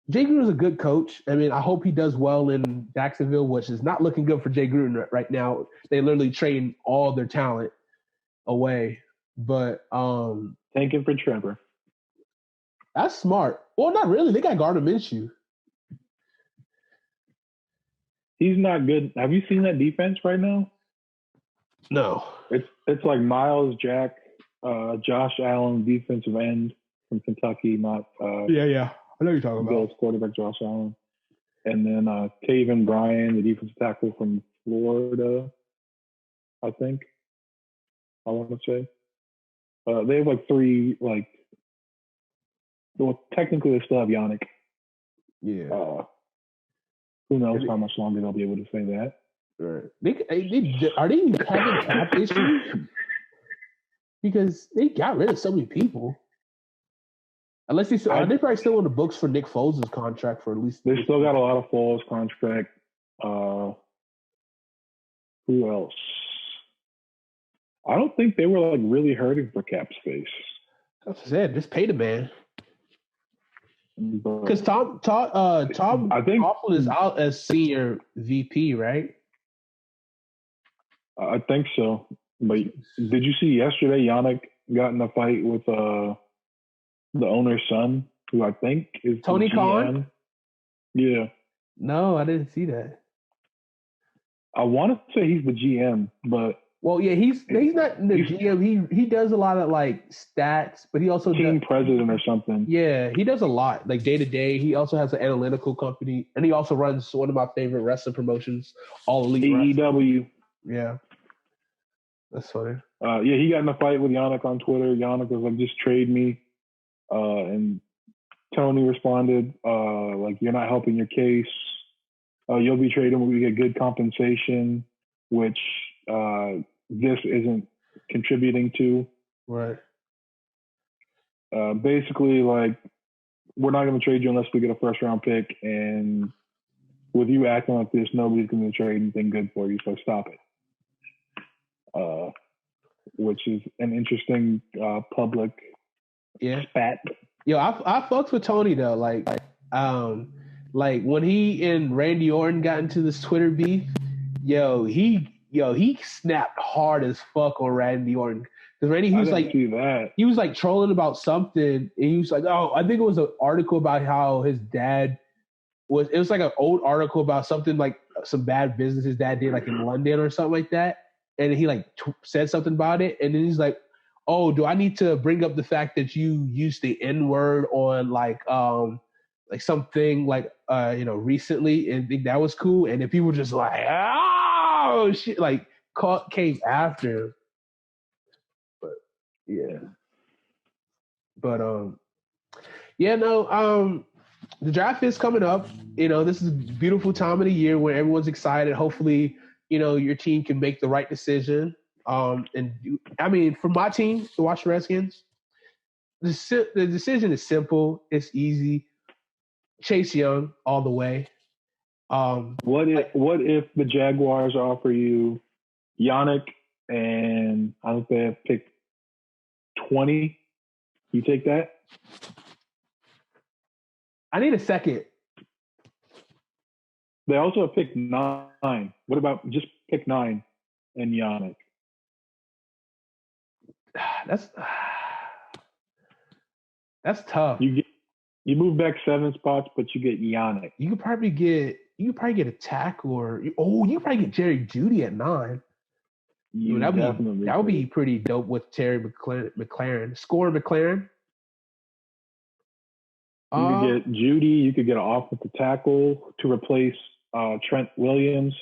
Jay Gruden's a good coach. I mean, I hope he does well in Jacksonville, which is not looking good for Jay Gruden right now. They literally train all their talent away, but thanking for Trevor. That's smart. Well, not really. They got Gardner Minshew. He's not good. Have you seen that defense right now? No. It's like Miles Jack, Josh Allen, defensive end from Kentucky, not yeah. I know you're talking about. Bills quarterback Josh Allen. And then Taven Bryan, the defensive tackle from Florida, I think. I want to say. They have like three, like, well, technically they still have Yannick. Yeah. Who knows how much longer they'll be able to say that. Right. Are they having cap issues? Because they got rid of so many people. Unless they're probably still on the books for Nick Foles' contract for at least. They still got a lot of Foles contract. Who else? I don't think they were like really hurting for cap space. That's what I said. Just pay the man. Because Tom Coughlin is out as senior VP, right? I think so. But did you see yesterday Yannick got in a fight with the owner's son, who I think is Tony Khan? Yeah. No, I didn't see that. I want to say he's the GM, but Well, yeah, he's not in the GM. He does a lot of like stats, but he also team president or something. Yeah, he does a lot, like day to day. He also has an analytical company, and he also runs one of my favorite wrestling promotions, All Elite AEW. Yeah, that's funny. Yeah, he got in a fight with Yannick on Twitter. Yannick was like, "Just trade me," and Tony responded, "Like you're not helping your case. You'll be traded when we get good compensation, which this isn't contributing to." Right. Basically, like, we're not going to trade you unless we get a first round pick, and with you acting like this, nobody's going to trade anything good for you. So stop it. Which is an interesting public spat. Yo, I fucks with Tony though. Like when he and Randy Orton got into this Twitter beef, he snapped hard as fuck on Randy Orton. Because Randy, he was like trolling about something, and he was like, "Oh, I think it was an article about how his dad was." It was like an old article about something like some bad business his dad did, like in London or something like that. And he like said something about it, and then he's like, "Oh, do I need to bring up the fact that you used the N word on like something like recently, and think that was cool?" And then people just like, "Oh shit!" Like came after him. But yeah, the draft is coming up. This is a beautiful time of the year where everyone's excited. Hopefully, your team can make the right decision. For my team, the Washington Redskins, the decision is simple. It's easy. Chase Young all the way. What if the Jaguars offer you Yannick and I think they have picked 20? You take that? I need a second. They also have picked 9. What about just pick 9 and Yannick? That's tough. You move back 7 spots, but you get Yannick. You could probably get a tackle, or you could probably get Jerry Jeudy at 9. That would be pretty dope with Terry McLaurin. Score McLaurin. You could get Jeudy. You could get an offensive tackle to replace Trent Williams,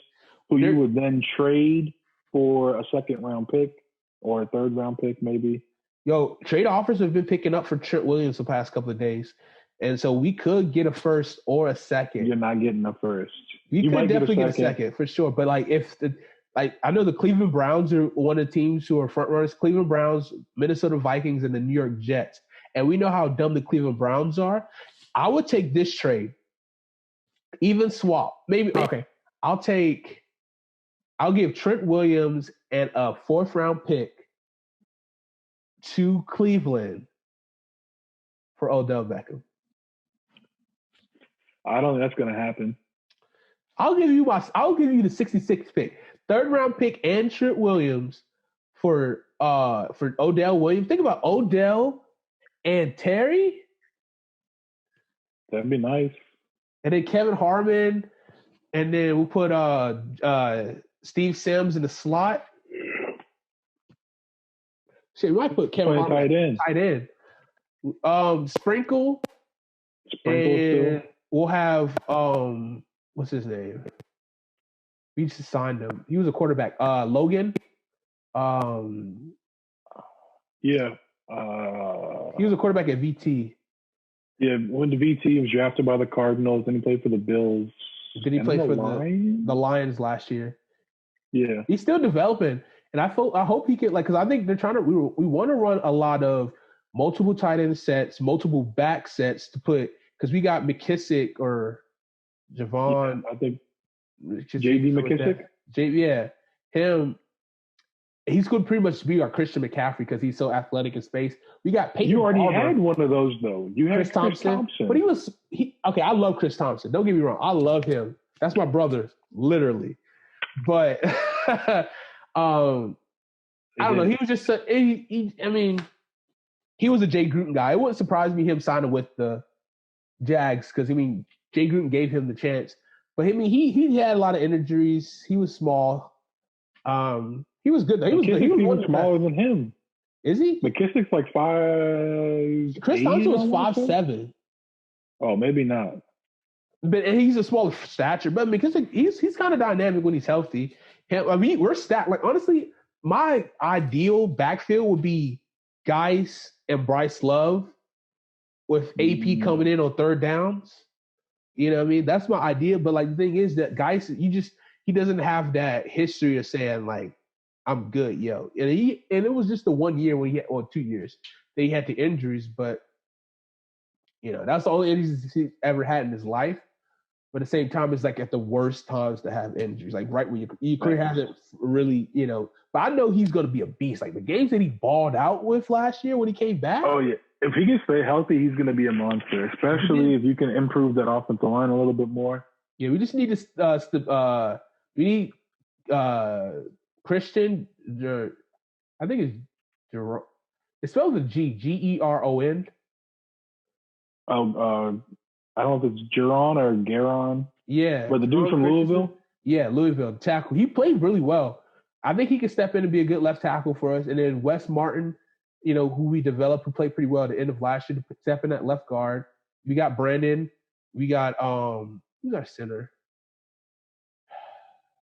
who you would then trade for a second-round pick or a third-round pick, maybe. Yo, trade offers have been picking up for Trent Williams the past couple of days, and so we could get a first or a second. You're not getting a first. You could definitely get a second for sure. But I know the Cleveland Browns are one of the teams who are front runners. Cleveland Browns, Minnesota Vikings, and the New York Jets. And we know how dumb the Cleveland Browns are. I would take this trade. Even swap. Maybe. Okay. I'll give Trent Williams and a 4th-round pick to Cleveland for Odell Beckham. I don't think that's going to happen. I'll give you the 66th pick. 3rd-round pick and Trent Williams for Odell Williams. Think about Odell and Terry. That'd be nice. And then Kevin Harmon, and then we'll put Steve Sims in the slot. Shit, we might put Kevin Harmon tight end. Sprinkle and still. We'll have what's his name? We just signed him. He was a quarterback. Logan. Yeah. He was a quarterback at VT. Yeah, when the VT was drafted by the Cardinals, then he played for the Bills. Did he play for the Lions last year? Yeah, he's still developing, and I hope he can because I think they're trying to. We want to run a lot of multiple tight end sets, multiple back sets to put because we got McKissick or Javon. Yeah, I think J.D. McKissick. Him. He's going to pretty much be our Christian McCaffrey because he's so athletic in space. We got Peyton. You already had one of those though. You had Chris Thompson. But okay. I love Chris Thompson. Don't get me wrong. I love him. That's my brother, literally. But I don't know. He was just he was a Jay Gruden guy. It wouldn't surprise me him signing with the Jags because Jay Gruden gave him the chance. But he had a lot of injuries. He was small. He was good though. He was good. He McKissick's was even smaller than him. Is he? McKissick's like 5'8". Chris Thompson was 5'7". Oh, maybe not. But he's a smaller stature. But McKissick, he's kind of dynamic when he's healthy. I mean, we're stacked. Like honestly, my ideal backfield would be Geis and Bryce Love with AP coming in on third downs. You know what I mean? That's my idea. But like the thing is that Geis, he doesn't have that history of saying like, I'm good, yo. And it was just the 1 year when he had, or 2 years that he had the injuries, but that's the only injuries he ever had in his life. But at the same time, it's like at the worst times to have injuries, like right when your career hasn't really, But I know he's going to be a beast. Like the games that he balled out with last year when he came back. Oh yeah, if he can stay healthy, he's going to be a monster. Especially if you can improve that offensive line a little bit more. Yeah, we just need to. We need Christian. I think it's Geron. It spells with Geron. Oh, I don't know if it's Geron or Garon. Yeah. But the dude from Louisville? Yeah, Louisville. Tackle. He played really well. I think he could step in and be a good left tackle for us. And then Wes Martin, who we developed, who played pretty well at the end of last year, to step in at left guard. We got Brandon. We got who's our center?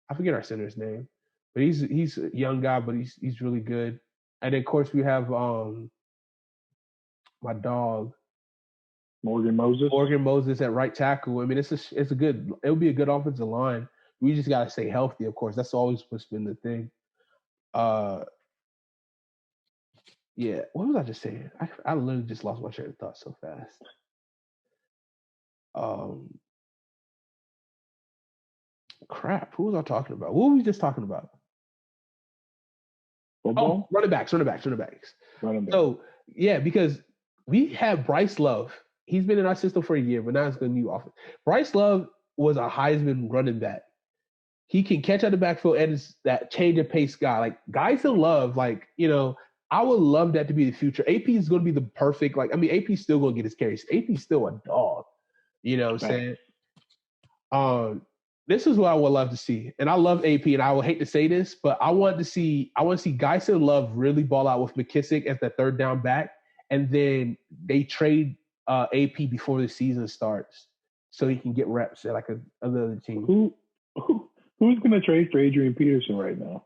I forget our center's name. But he's a young guy, but he's really good. And then of course we have my dog. Morgan Moses at right tackle. I mean, it'll be a good offensive line. We just gotta stay healthy, of course. That's always what's been the thing. Yeah. What was I just saying? I literally just lost my train of thought so fast. Crap. Who was I talking about? What were we just talking about? Football? Oh, running backs. So yeah, because we have Bryce Love. He's been in our system for a year, but now it's a new offense. Bryce Love was a Heisman running back. He can catch out the backfield and is that change of pace guy. Like guys in love, like, I would love that to be the future. AP is going to be the perfect, AP's still going to get his carries. AP's still a dog. You know what I'm saying? This is what I would love to see. And I love AP, and I would hate to say this, but I want to see Geis and Love really ball out with McKissick as the third down back. And then they trade AP before the season starts so he can get reps at like another team. Who's going to trade for Adrian Peterson right now?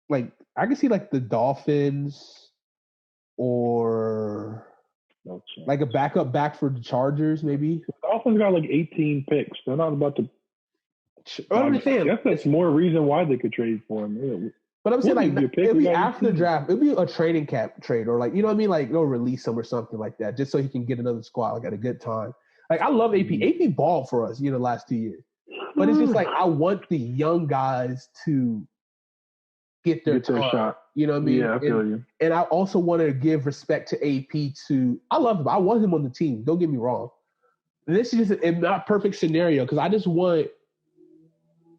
Like I can see like the Dolphins or like a backup back for the Chargers, maybe. The Dolphins got like 18 picks. They're not about to. I guess that's more reason why they could trade for him. But I'm saying like it'll be after the draft. It'll be a training camp trade or like, you know what I mean? Like they'll release him or something like that just so he can get another squad like at a good time. Like I love AP. AP balled for us, the last 2 years. But it's just like I want the young guys to get their shot. You know what I mean? Yeah, I feel you. And I also want to give respect to AP I love him. I want him on the team. Don't get me wrong. This is just a not perfect scenario because I just want,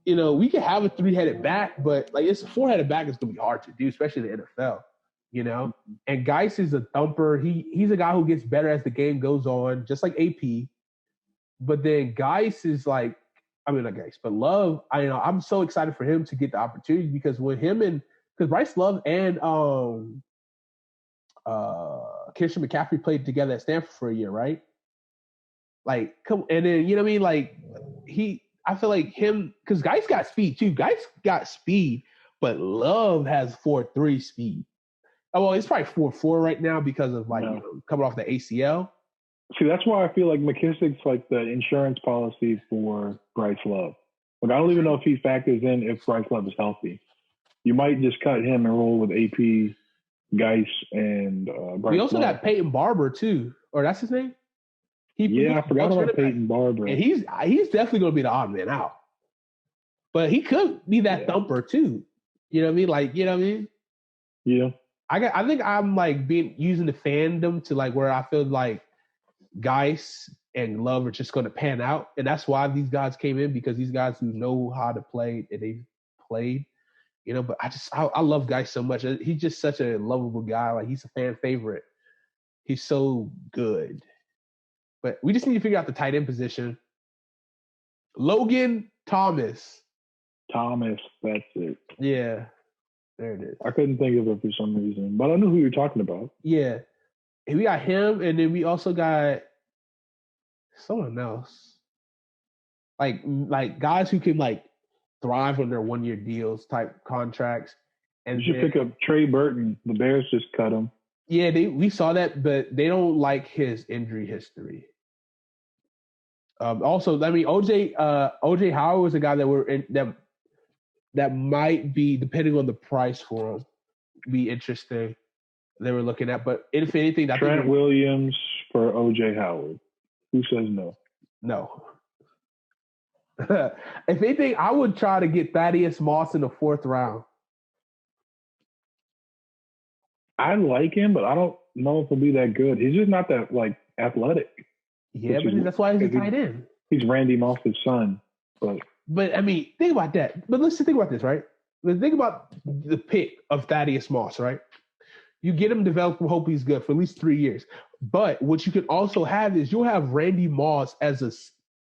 we can have a three-headed back, but like it's a four-headed back is going to be hard to do, especially in the NFL, And Geis is a thumper. He's a guy who gets better as the game goes on, just like AP. But then Geis is like, not Geis, but Love, I'm so excited for him to get the opportunity because because Bryce Love and Christian McCaffrey played together at Stanford for a year, right? Like, come, and then, you know what I mean? Like, I feel like him, because Geis got speed too. Geis got speed, but Love has 4.3 speed. Oh, well, it's probably 4.4 right now because of coming off the ACL. See, that's why I feel like McKissick's like the insurance policy for Bryce Love. Like, I don't even know if he factors in if Bryce Love is healthy. You might just cut him and roll with AP, Geis, and Bryce. We also got Peyton Barber too, or that's his name. I forgot about Peyton Barber. And he's definitely going to be the odd man out. But he could be that thumper too. You know what I mean? Like, you know what I mean? Yeah. I think I'm like using the fandom to like where I feel like Geis and Love are just going to pan out. And that's why these guys came in, because these guys who know how to play and they've played, but I love Geis so much. He's just such a lovable guy. Like he's a fan favorite. He's so good. But we just need to figure out the tight end position. Logan Thomas. Thomas. That's it. Yeah, there it is. I couldn't think of it for some reason, but I knew who you were talking about. Yeah, and we got him, and then we also got someone else, like guys who can like thrive on their 1-year deals type contracts. And you should pick up Trey Burton. The Bears just cut him. Yeah, we saw that, but they don't like his injury history. Also, I mean, OJ Howard was a guy that that might be, depending on the price for him, be interesting. They were looking at, but if anything, Trent Williams for OJ Howard. Who says no? No. If anything, I would try to get Thaddeus Moss in the 4th round. I like him, but I don't know if he'll be that good. He's just not that like athletic. Yeah, but that's why he's a tight end. He's Randy Moss's son. But I mean, think about that. But let's think about this, right? Let's think about the pick of Thaddeus Moss, right? You get him developed, hope he's good for at least 3 years. But what you can also have is you'll have Randy Moss as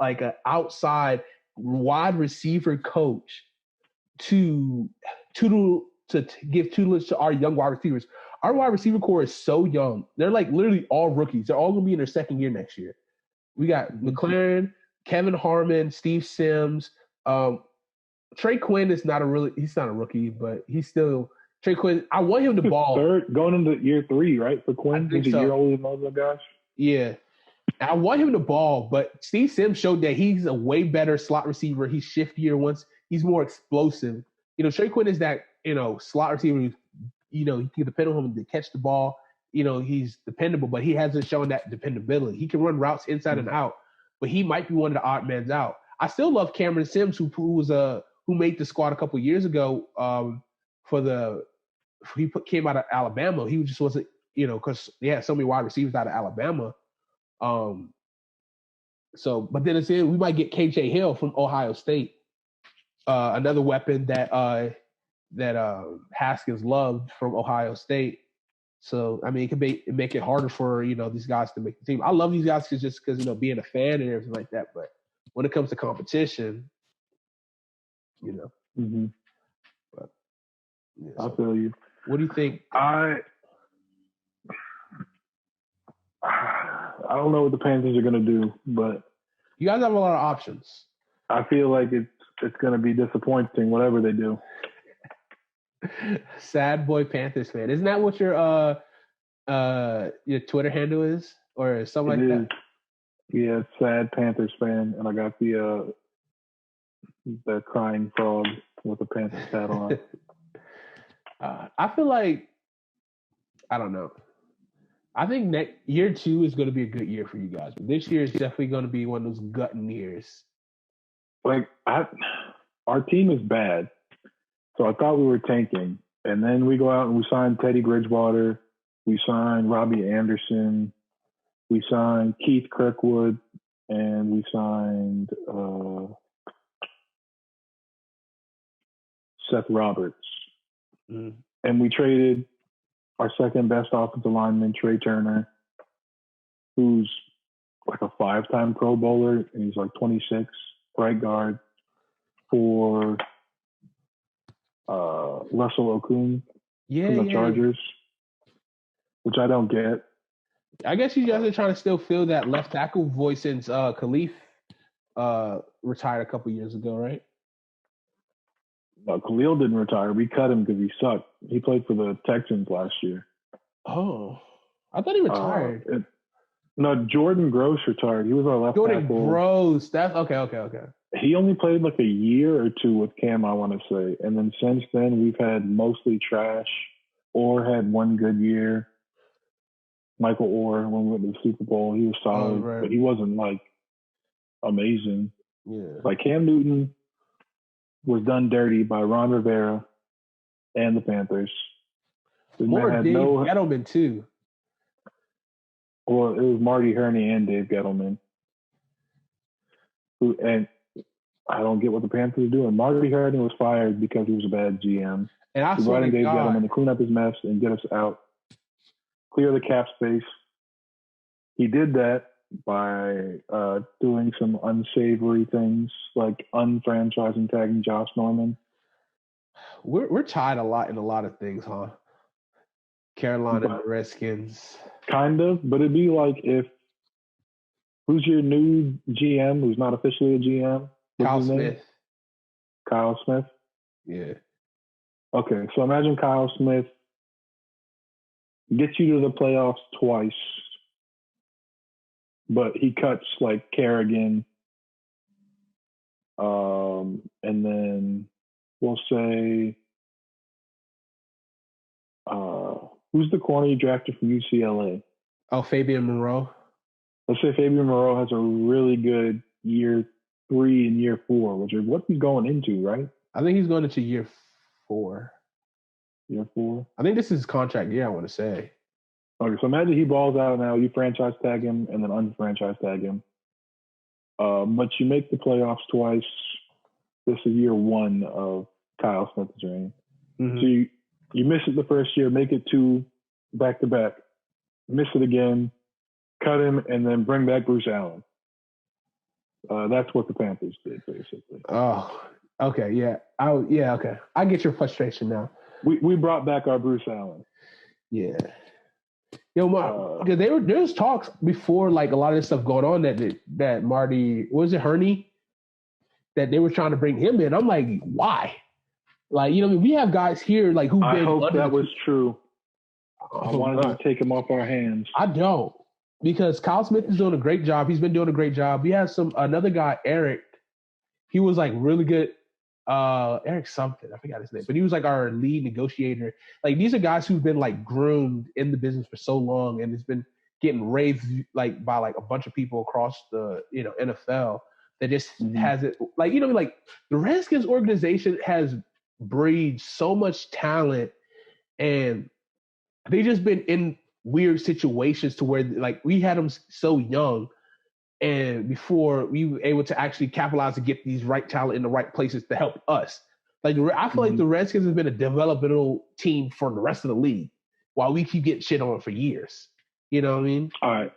an outside wide receiver coach to give tutelage to our young wide receivers. Our wide receiver core is so young. They're like literally all rookies. They're all going to be in their 2nd year next year. We got McLaren, Kevin Harmon, Steve Sims. Trey Quinn is he's not a rookie, but he's still Trey Quinn. I want him to ball. Going into year 3, right? For Quinn, he's a year older than those guys. Yeah. I want him to ball, but Steve Sims showed that he's a way better slot receiver. He's shiftier he's more explosive. Trey Quinn is that, slot receiver who's, he can depend on him to catch the ball. He's dependable, but he hasn't shown that dependability. He can run routes inside and out, but he might be one of the odd men out. I still love Cameron Sims, who made the squad a couple of years ago. Came out of Alabama. He just wasn't, because they had so many wide receivers out of Alabama. But then we might get KJ Hill from Ohio State, another weapon that Haskins loved from Ohio State. So I mean, it could make it harder for these guys to make the team. I love these guys because being a fan and everything like that. But when it comes to competition, Mm-hmm. But yeah, I feel you. What do you think? I don't know what the Panthers are going to do, but you guys have a lot of options. I feel like it's going to be disappointing, whatever they do. Sad boy Panthers fan. Isn't that what your Twitter handle is, or something like that? Yeah, sad Panthers fan, and I got the crying frog with the Panthers hat on. I feel like, I don't know. I think year 2 is going to be a good year for you guys, but this year is definitely going to be one of those gutting years. Like our team is bad, so I thought we were tanking, and then we go out and we sign Teddy Bridgewater, we sign Robbie Anderson, we signed Keith Kirkwood, and we signed Seth Roberts. Mm. And we traded our second best offensive lineman, Trey Turner, who's like a 5-time Pro Bowler, and he's like 26, right guard, for Russell Okung from the Chargers, which I don't get. I guess you guys are trying to still fill that left tackle void since Khalif retired a couple years ago, right? No, Khalil didn't retire. We cut him because he sucked. He played for the Texans last year. Oh, I thought he retired. No, Jordan Gross retired. He was our left tackle. Jordan Gross. That's okay. He only played like a year or 2 with Cam, I want to say. And then since then, we've had mostly trash or had one good year. Michael Orr, when we went to the Super Bowl, he was solid, right. But he wasn't like amazing. Yeah. Like Cam Newton was done dirty by Ron Rivera and the Panthers. More Dave Gettleman too. Well, it was Marty Herney and Dave Gettleman. And I don't get what the Panthers are doing. Marty Herney was fired because he was a bad GM. And I he brought in Dave Gettleman to clean up his mess and get us out, clear the cap space. He did that, by doing some unsavory things like unfranchising tagging Josh Norman. We're tied a lot in a lot of things, huh? Carolina and the Redskins. Kind of, but it'd be like if who's your new GM who's not officially a GM? Kyle Smith. Kyle Smith? Yeah. Okay, so imagine Kyle Smith gets you to the playoffs twice, but he cuts like Kerrigan, and then we'll say, who's the corner you drafted from UCLA? Oh, Fabian Moreau. Let's say Fabian Moreau has a really good year 3 and year 4, which is what he's going into, right? I think he's going into year 4. Year 4? I think this is his contract year, I want to say. Okay, so imagine he balls out now, you franchise tag him and then unfranchise tag him. But you make the playoffs twice. This is year 1 of Kyle Smith's reign. Mm-hmm. So you miss it the first year, make it 2 back-to-back. Miss it again, cut him, and then bring back Bruce Allen. That's what the Panthers did, basically. Oh, okay, yeah. Okay. I get your frustration now. We brought back our Bruce Allen. Yeah. Because there was talks before, like a lot of this stuff going on that Marty, was it Herney? That they were trying to bring him in. I'm like, why? Like, we have guys here like who've been. I hope that was true. I wanted to take him off our hands. I don't, because Kyle Smith is doing a great job. He's been doing a great job. We have another guy, Eric. He was like really good. Eric something, I forgot his name, but he was like our lead negotiator. Like, these are guys who've been like groomed in the business for so long, and it's been getting raised like by like a bunch of people across the NFL that just hasn't like like the Redskins organization has breed so much talent, and they just been in weird situations to where like we had them so young, and before we were able to actually capitalize and get these right talent in the right places to help us. Like, I feel like the Redskins have been a developmental team for the rest of the league, while we keep getting shit on for years. You know what I mean? All right.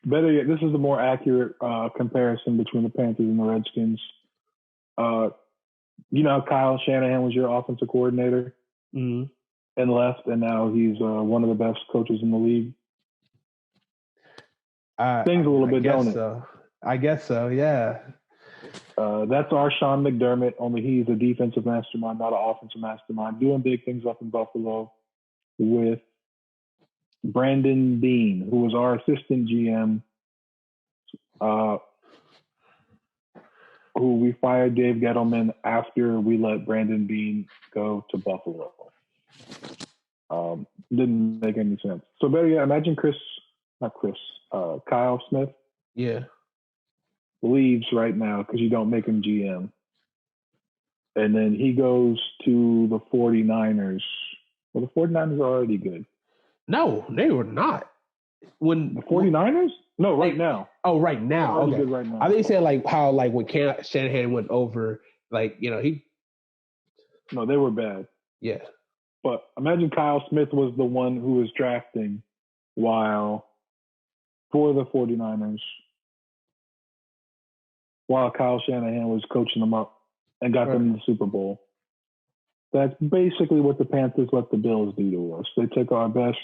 Better yet, this is the more accurate comparison between the Panthers and the Redskins. Kyle Shanahan was your offensive coordinator and left, and now he's one of the best coaches in the league. Things a little bit, don't it? I guess so, yeah. That's our Sean McDermott, only he's a defensive mastermind, not an offensive mastermind, doing big things up in Buffalo with Brandon Beane, who was our assistant GM, who we fired Dave Gettleman after we let Brandon Beane go to Buffalo. Didn't make any sense. So better yet, imagine Kyle Smith. Yeah. Leaves right now because you don't make him GM. And then he goes to the 49ers. Well, the 49ers are already good. No, they were not. When the 49ers? No, right now. Oh, right now. Okay. Right now. I think he said like how like when Shanahan went over, like, he. No, they were bad. Yeah. But imagine Kyle Smith was the one who was drafting for the 49ers, while Kyle Shanahan was coaching them up and got them in the Super Bowl. That's basically what the Panthers let the Bills do to us. They took our best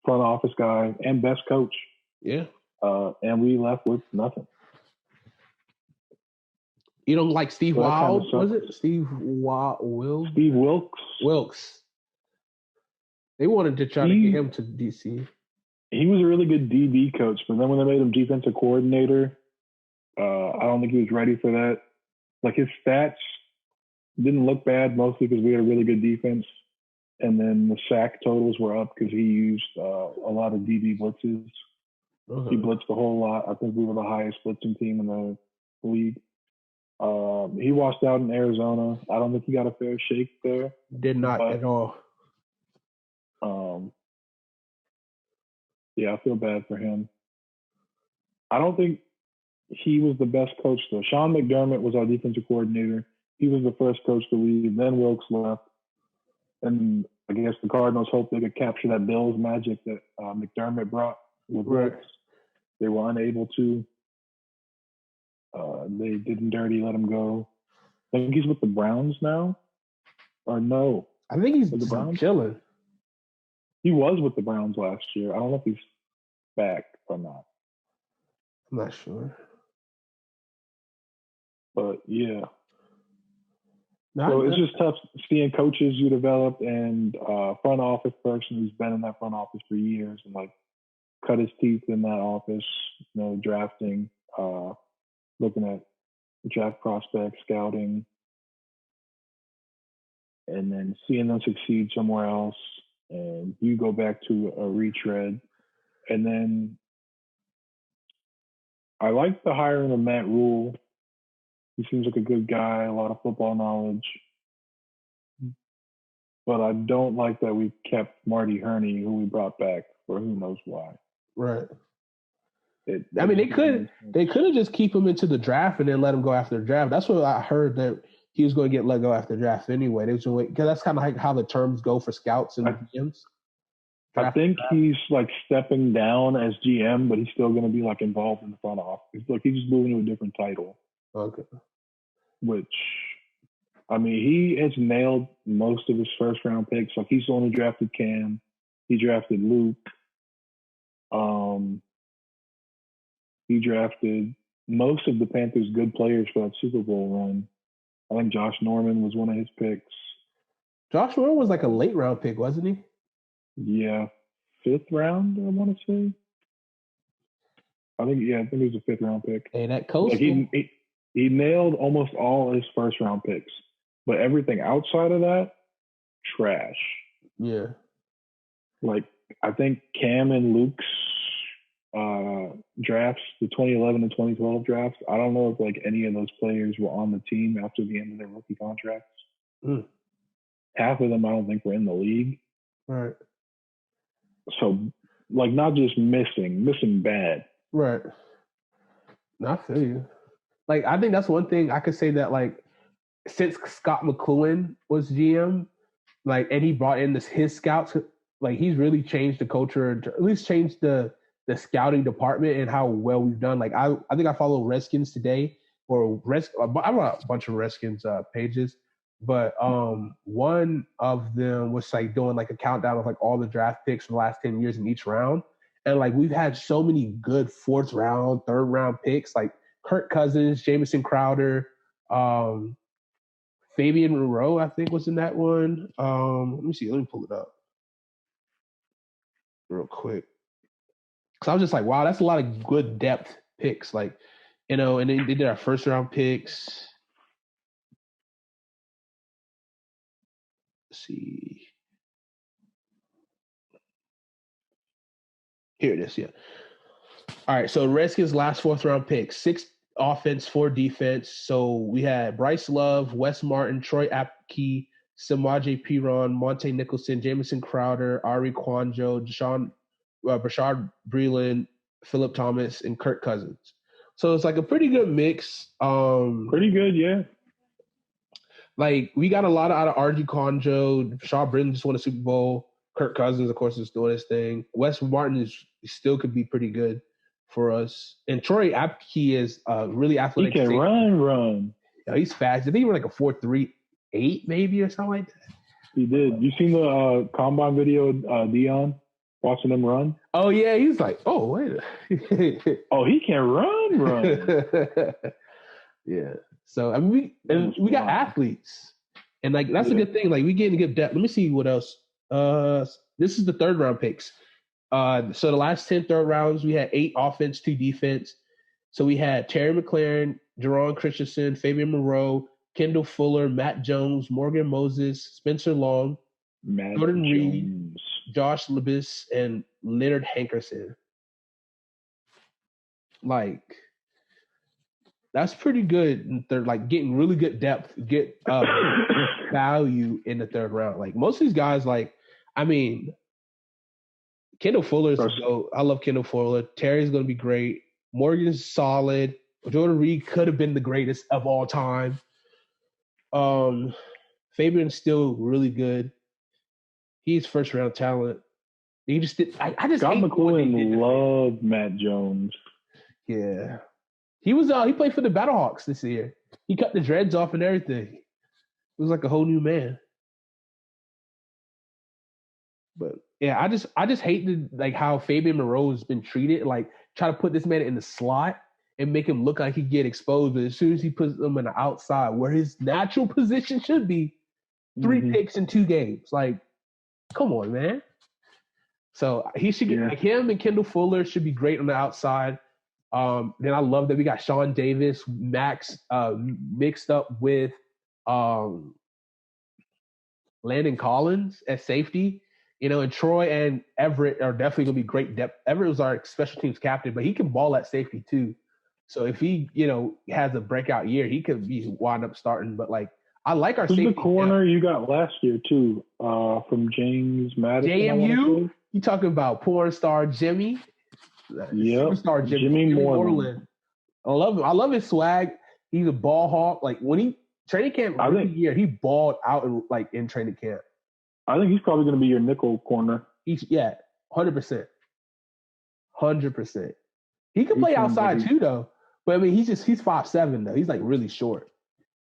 front office guy and best coach. Yeah. And we left with nothing. You don't like Steve Wild? Was it Steve Steve Wilks? Wilks. They wanted to try to get him to DC. He was a really good DB coach, but then when they made him defensive coordinator, I don't think he was ready for that. Like, his stats didn't look bad, mostly because we had a really good defense. And then the sack totals were up because he used a lot of DB blitzes. Uh-huh. He blitzed a whole lot. I think we were the highest blitzing team in the league. He washed out in Arizona. I don't think he got a fair shake there. Did not at all. Yeah, I feel bad for him. I don't think he was the best coach, though. Sean McDermott was our defensive coordinator. He was the first coach to leave. Then Wilkes left. And I guess the Cardinals hoped they could capture that Bills magic that McDermott brought with Wilkes. They were unable to. They didn't dirty let him go. I think he's with the Browns now. Or no. I think he's with the Browns? chilling. He was with the Browns last year. I don't know if he's back or not. I'm not sure. But yeah. So it's just tough seeing coaches you develop and front office person who's been in that front office for years and like cut his teeth in that office, drafting, looking at draft prospects, scouting, and then seeing them succeed somewhere else, and you go back to a retread. And then I like the hiring of Matt Rule. He seems like a good guy, a lot of football knowledge. But I don't like that we kept Marty Herney, who we brought back for who knows why. Right. They could have just keep him into the draft and then let him go after the draft. That's what I heard, that he was going to get let go after the draft anyway. They was going because that's kind of like how the terms go for scouts and GMs. I think he's like stepping down as GM, but he's still going to be like involved in the front office. Like he's just moving to a different title. Okay. Which, I mean, he has nailed most of his first round picks. Like he's only drafted Cam. He drafted Luke. He drafted most of the Panthers' good players for that Super Bowl run. I think Josh Norman was one of his picks. Josh Norman was like a late round pick, wasn't he? Yeah, 5th round, I want to say. I think he was a 5th round pick. Hey, that coach. Like he nailed almost all his first round picks, but everything outside of that, trash. Yeah. Like I think Cam and Luke's drafts, the 2011 and 2012 drafts, I don't know if like any of those players were on the team after the end of their rookie contracts. Half of them I don't think were in the league. Right. So like not just missing bad. Right. No, I feel you. Like I think that's one thing I could say that like since Scott McLuhan was GM, like and he brought in his scouts, like he's really changed the culture, at least changed the scouting department and how well we've done. Like I think I follow Redskins today, or I'm on a bunch of Redskins pages, but one of them was like doing like a countdown of like all the draft picks for the last 10 years in each round, and like we've had so many good 4th round, 3rd round picks, like Kirk Cousins, Jamison Crowder, Fabian Moreau, I think was in that one. Let me pull it up real quick. So I was just like, wow, that's a lot of good depth picks. Like, and then they did our 1st round picks. Let's see. Here it is, yeah. All right, so Redskins last 4th round pick, 6 offense, 4 defense. So we had Bryce Love, Wes Martin, Troy Apke, Samaje Perine, Monte Nicholson, Jamison Crowder, Ari Kwanjo, Bashard Breeland, Philip Thomas, and Kirk Cousins. So it's like a pretty good mix. Pretty good, yeah. Like we got a lot out of RG Kwanjo. Bashard Breeland just won a Super Bowl. Kirk Cousins, of course, is doing his thing. Wes Martin still could be pretty good for us. And Troy Apke is really athletic. He can run. Yeah, he's fast. I think he ran like a 4.38 maybe or something like that. He did. You seen the combine video of Dion watching him run? Oh, yeah. He's like, oh, wait. Oh, he can run. Yeah. So, I mean, we got athletes. And, like, that's a good thing. Like, we getting good depth. Let me see what else. This is the 3rd round picks. So the last 10 3rd rounds, we had 8 offense, 2 defense. So we had Terry McLaurin, Jerron Christensen, Fabian Moreau, Kendall Fuller, Matt Jones, Morgan Moses, Spencer Long, Jordan Reed, Josh Lebis, and Leonard Hankerson. Like, that's pretty good. They're like getting really good depth, get value in the 3rd round. Like most of these guys, like, I mean, Kendall Fuller's go. I love Kendall Fuller. Terry's going to be great. Morgan's solid. Jordan Reed could have been the greatest of all time. Fabian's still really good. He's 1st round talent. He just did. I just Scott McLuhan loved Matt Jones. Yeah. He played for the Battlehawks this year. He cut the dreads off and everything. It was like a whole new man. But yeah, I just hate like how Fabian Moreau has been treated. Like try to put this man in the slot and make him look like he get exposed, but as soon as he puts him in the outside where his natural position should be, 3 picks in 2 games. Like, come on, man. So he should get like him and Kendall Fuller should be great on the outside. Then I love that we got Sean Davis, Max mixed up with Landon Collins at safety. You know, and Troy and Everett are definitely going to be great depth. Everett was our special teams captain, but he can ball at safety too. So if he, has a breakout year, he could be wind up starting. But like, I like our safety. Who's the corner you got last year too? From James Madison. JMU. You talking about porn star Jimmy? Yeah, superstar Jimmy Moreland. I love him. I love his swag. He's a ball hawk. Like when he training camp year, he balled out in training camp. I think he's probably going to be your nickel corner. 100%. 100%. He can play outside too, though. But I mean, he's 5'7", though. He's like really short.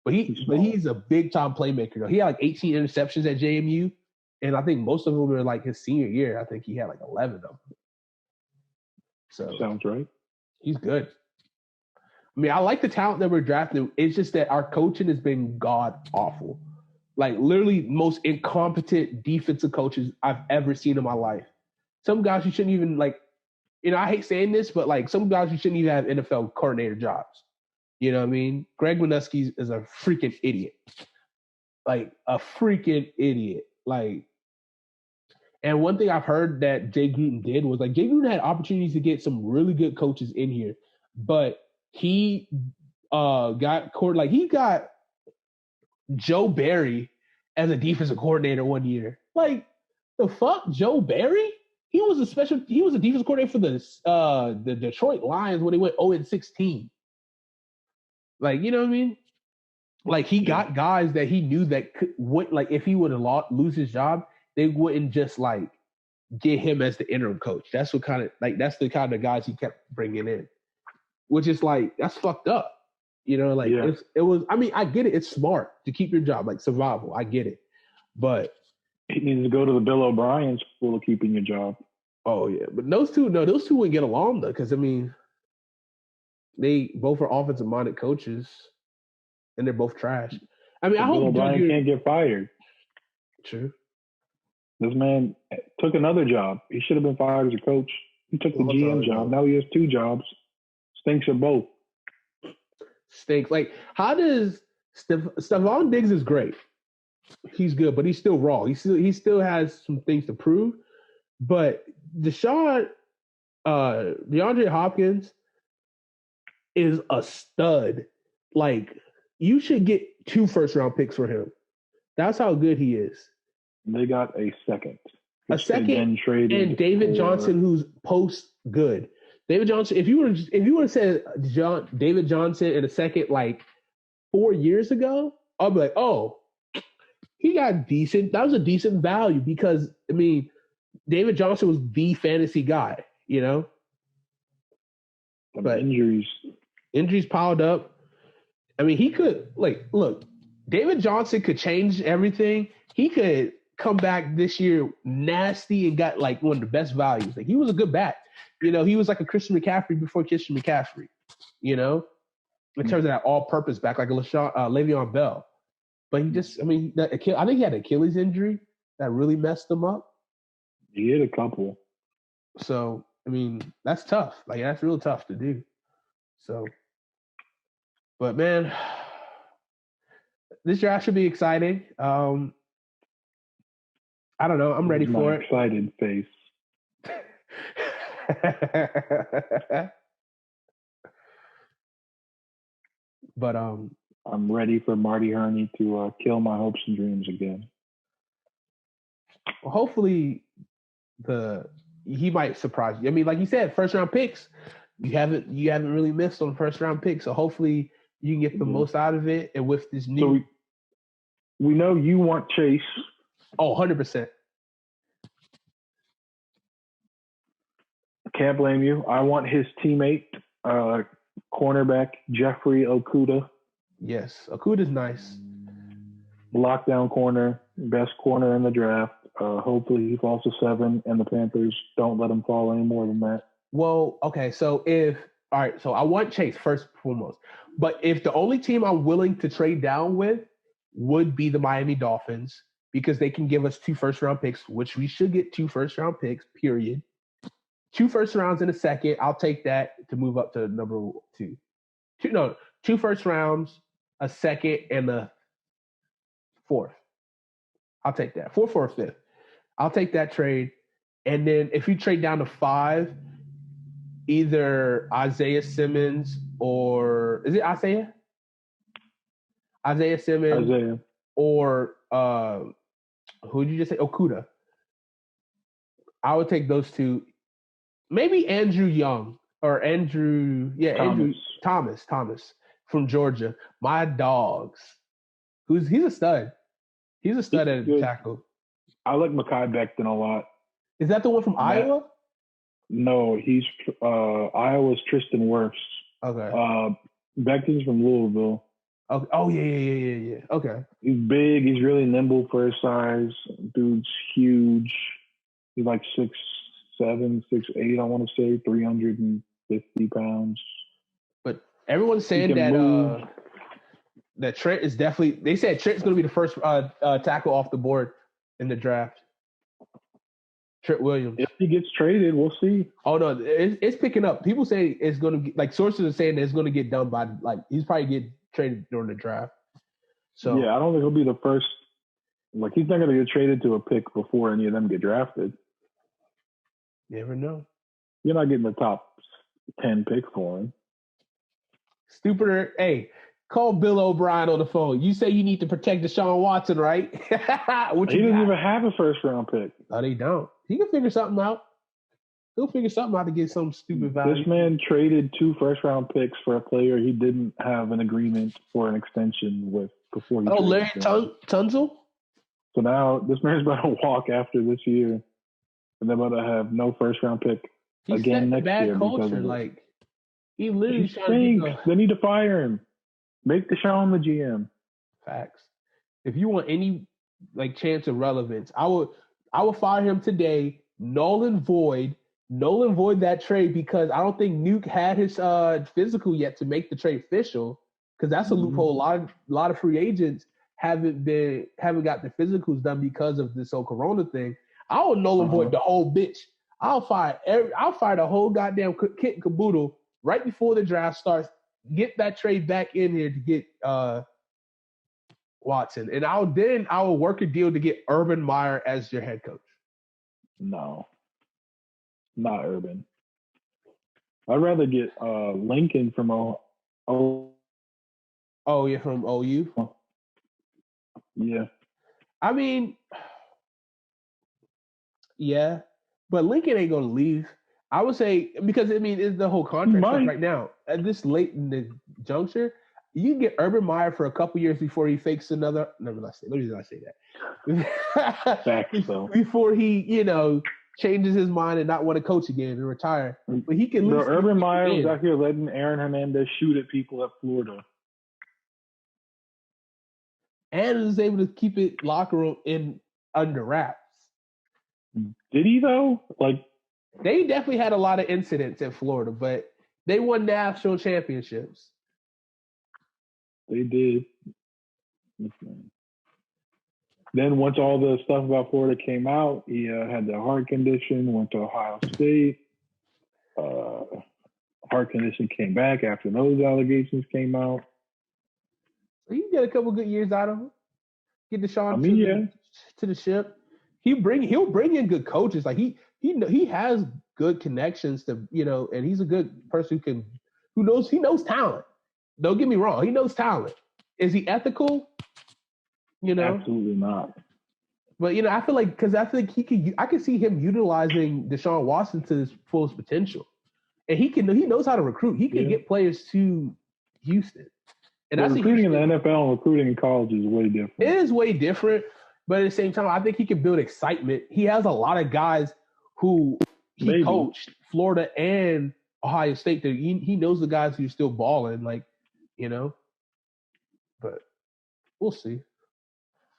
But he's a big time playmaker though. He had like 18 interceptions at JMU, and I think most of them are like his senior year. I think he had like 11 of them. So sounds right. He's good. I mean, I like the talent that we're drafting. It's just that our coaching has been god awful. Like literally most incompetent defensive coaches I've ever seen in my life. Some guys you shouldn't even like, I hate saying this, but like some guys you shouldn't even have NFL coordinator jobs. You know what I mean? Greg Minuski is a freaking idiot. Like a freaking idiot. Like, and one thing I've heard that Jay Gruden did was like Jay Gruden had opportunities to get some really good coaches in here, but he got Joe Barry as a defensive coordinator one year. Like the fuck, Joe Barry? He was a defensive coordinator for the Detroit Lions when they went 0-16. Like, you know what I mean? Like he got guys that he knew that would like if he would have lose his job, they wouldn't just like get him as the interim coach. That's the kind of guys he kept bringing in, which is like that's fucked up. It was. I mean, I get it. It's smart to keep your job, like survival. I get it, but he needs to go to the Bill O'Brien school of keeping your job. Oh yeah, but those two wouldn't get along though, because I mean, they both are offensive minded coaches, and they're both trash. I mean, I hope Bill O'Brien can't get fired. True. This man took another job. He should have been fired as a coach. He took the GM job. Now he has 2 jobs. Stinks at both. Stinks. Like, how does Stephon Diggs is great. He's good, but he's still raw. He still has some things to prove. But DeAndre Hopkins is a stud. Like, you should get 2 first-round picks for him. That's how good he is. They got a second. And David Johnson, who's post good. David Johnson, if you would have said David Johnson in a second like 4 years ago, I'll be like, oh, he got decent. That was a decent value because I mean, David Johnson was the fantasy guy, But injuries piled up. I mean, he could look. David Johnson could change everything. He could come back this year nasty and got like one of the best values. Like he was a good back. He was like a Christian McCaffrey before Christian McCaffrey, in terms of that all-purpose back, like a Le'Veon Bell. But he just, I think he had an Achilles injury that really messed him up. He had a couple. So, I mean, that's tough. Like, that's real tough to do. So, but man, this draft should be exciting. I don't know. I'm ready for it. Excited face. But I'm ready for Marty Herney to kill my hopes and dreams again. Well, hopefully he might surprise you. I mean, like you said, first round picks, you haven't really missed on first round picks. So hopefully you can get the most out of it. And with this new, so we know you want Chase. Oh, 100%. Can't blame you. I want his teammate Cornerback Jeffrey Okuda. Yes, Okuda's nice. Lockdown corner, best corner in the draft. Hopefully he falls to 7, and the Panthers don't let him fall any more than that. Well, okay, so I want Chase first and foremost. But if the only team I'm willing to trade down with would be the Miami Dolphins, because they can give us 2 first-round picks, which we should get 2 first-round picks, period. 2 first rounds in a second. I'll take that to move up to number 2. 2 first rounds, a second, and a 4th. I'll take that. 4th or 5th. I'll take that trade. And then if you trade down to 5, either Isaiah Simmons or is it Isaiah? Isaiah Simmons or who did you just say? Okuda. I would take those 2. Maybe Andrew Young or Thomas from Georgia. My dogs. He's a stud. He's a stud at tackle. I like Mekhi Becton a lot. Is that the one from Iowa? No, he's Iowa's Tristan Wirfs. Okay. Becton's from Louisville. Okay. Oh yeah. Okay. He's big. He's really nimble for his size. Dude's huge. He's like 6'7", 6'8", I want to say, 350 pounds. But everyone's saying that Trent is definitely. They said Trent's going to be the first tackle off the board in the draft. Trent Williams. If he gets traded, we'll see. Oh no, it's picking up. People say it's going to sources are saying that it's going to get done by he's probably get traded during the draft. So yeah, I don't think he'll be the first. He's not going to get traded to a pick before any of them get drafted. You never know. You're not getting the top 10 pick for him. Stupider. Hey, call Bill O'Brien on the phone. You say you need to protect Deshaun Watson, right? He doesn't even have a first-round pick. No, they don't. He can figure something out. He'll figure something out to get some stupid value. This man traded 2 first-round picks for a player he didn't have an agreement for an extension with before he traded Larry Tunzel? So now this man's about to walk after this year, and they're about to have no first-round pick again next year. Culture. He literally stinks. They need to fire him. Make Deshaun the GM. Facts. If you want any chance of relevance, I would fire him today. Null and void that trade, because I don't think Nuke had his physical yet to make the trade official, because that's a loophole. A lot of free agents haven't got the physicals done because of this whole Corona thing. I would null and void the whole bitch. I'll fire the whole goddamn kit and caboodle right before the draft starts. Get that trade back in here to get Watson, and I will work a deal to get Urban Meyer as your head coach. No, not Urban. I'd rather get Lincoln from from OU. Yeah. I mean, yeah, but Lincoln ain't gonna leave. I would say, because it's the whole contract stuff right now. At this late in the juncture, you can get Urban Meyer for a couple years before he fakes another. Let me not say that. Facts, though. Before he, changes his mind and not want to coach again and retire. But he can. Urban Meyer was out here letting Aaron Hernandez shoot at people at Florida, and was able to keep it locker room under wraps. Did he though? They definitely had a lot of incidents in Florida, but they won national championships. They did. Then once all the stuff about Florida came out, he had the heart condition, went to Ohio State. Heart condition came back after those allegations came out. So you get a couple good years out of him. Get Deshaun to the ship. He'll bring in good coaches. He has good connections to, and he's a good person who knows talent. Don't get me wrong. He knows talent. Is he ethical? Absolutely not. But, I feel like I can see him utilizing Deshaun Watson to his fullest potential. And he knows how to recruit. He can get players to Houston. And recruiting in the NFL and recruiting in college is way different. It is way different. But at the same time, I think he can build excitement. He has a lot of guys who he coached, Florida and Ohio State. That he knows the guys who are still balling, like, you know. But we'll see.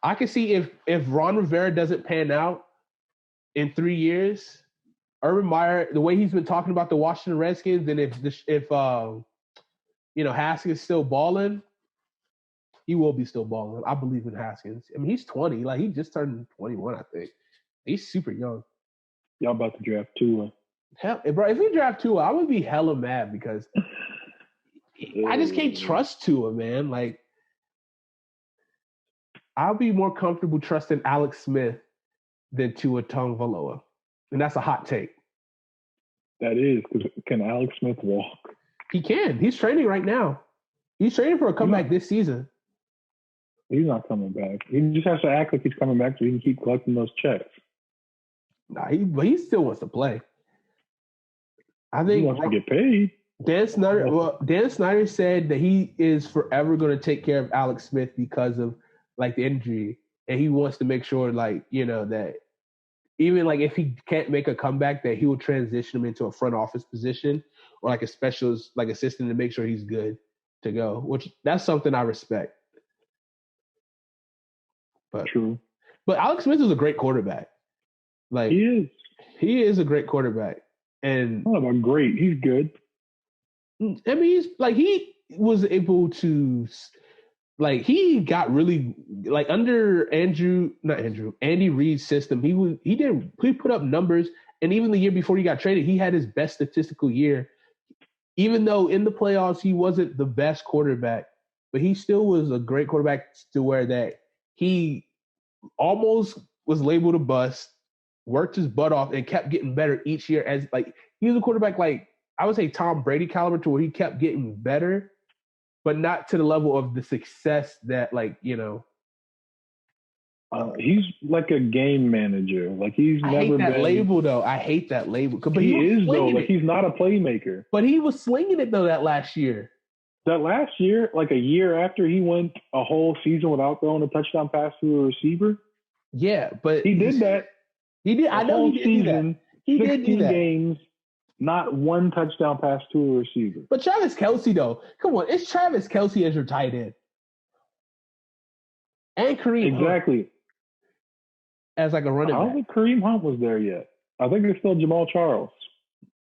I can see if Ron Rivera doesn't pan out in 3 years, Urban Meyer, the way he's been talking about the Washington Redskins, and if Haskins still balling, he will be still balling. I believe in Haskins. I mean, he's 20. Like, he just turned 21, I think. He's super young. Y'all about to draft Tua. Hell, bro, if we draft Tua, I would be hella mad because I just can't trust Tua, man. Like, I'll be more comfortable trusting Alex Smith than Tua Tagovailoa. And that's a hot take. That is, because can Alex Smith walk? He can. He's training right now. He's training for a comeback this season. He's not coming back. He just has to act like he's coming back so he can keep collecting those checks. Nah, he still wants to play. I think he wants to get paid. Dan Snyder said that he is forever going to take care of Alex Smith because of like the injury, and he wants to make sure, like, that even like if he can't make a comeback, that he will transition him into a front office position or like a specialist, like assistant, to make sure he's good to go. Which that's something I respect. But true. But Alex Smith is a great quarterback. Like, he is a great quarterback, and not about great. He's good. I mean, he was able to. Like, he got really, like, under Andy Reid's system, he put up numbers, and even the year before he got traded, he had his best statistical year. Even though in the playoffs he wasn't the best quarterback, but he still was a great quarterback to where that he almost was labeled a bust, worked his butt off, and kept getting better each year. As like, he was a quarterback, like, I would say Tom Brady caliber, to where he kept getting better, but not to the level of the success that, like, he's like a game manager. Like, he's never been. I hate that label, though. I hate that label. But he is, though. Like, he's not a playmaker. But he was slinging it, though, that last year. That last year, like a year after he went a whole season without throwing a touchdown pass to a receiver. Yeah, but he did that. He did. I know he did do that. He did do that. 16 games. Not one touchdown pass to a receiver. But Travis Kelce, though, come on, it's Travis Kelce as your tight end, and Kareem exactly Hunt as like a running back. I don't think Kareem Hunt was there yet. I think it's still Jamal Charles.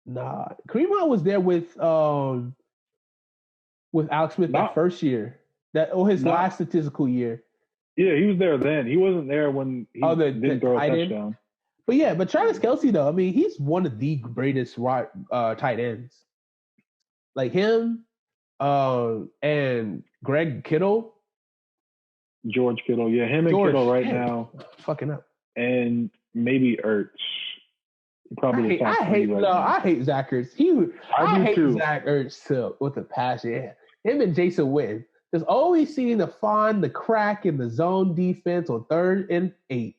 Nah, Kareem Hunt was there with Alex Smith that first year, his last statistical year. Yeah, he was there then. He wasn't there when he didn't throw a touchdown. But Travis Kelce, though, I mean, he's one of the greatest tight ends. Like him, and Greg Kittle. George Kittle. Yeah, him and Kittle right now. Fucking up. And maybe Ertz. Probably I hate Zach Ertz. I hate too. Zach Ertz with a passion. Yeah. Him and Jason Witten. Just always seeing to find the crack in the zone defense on 3rd and 8.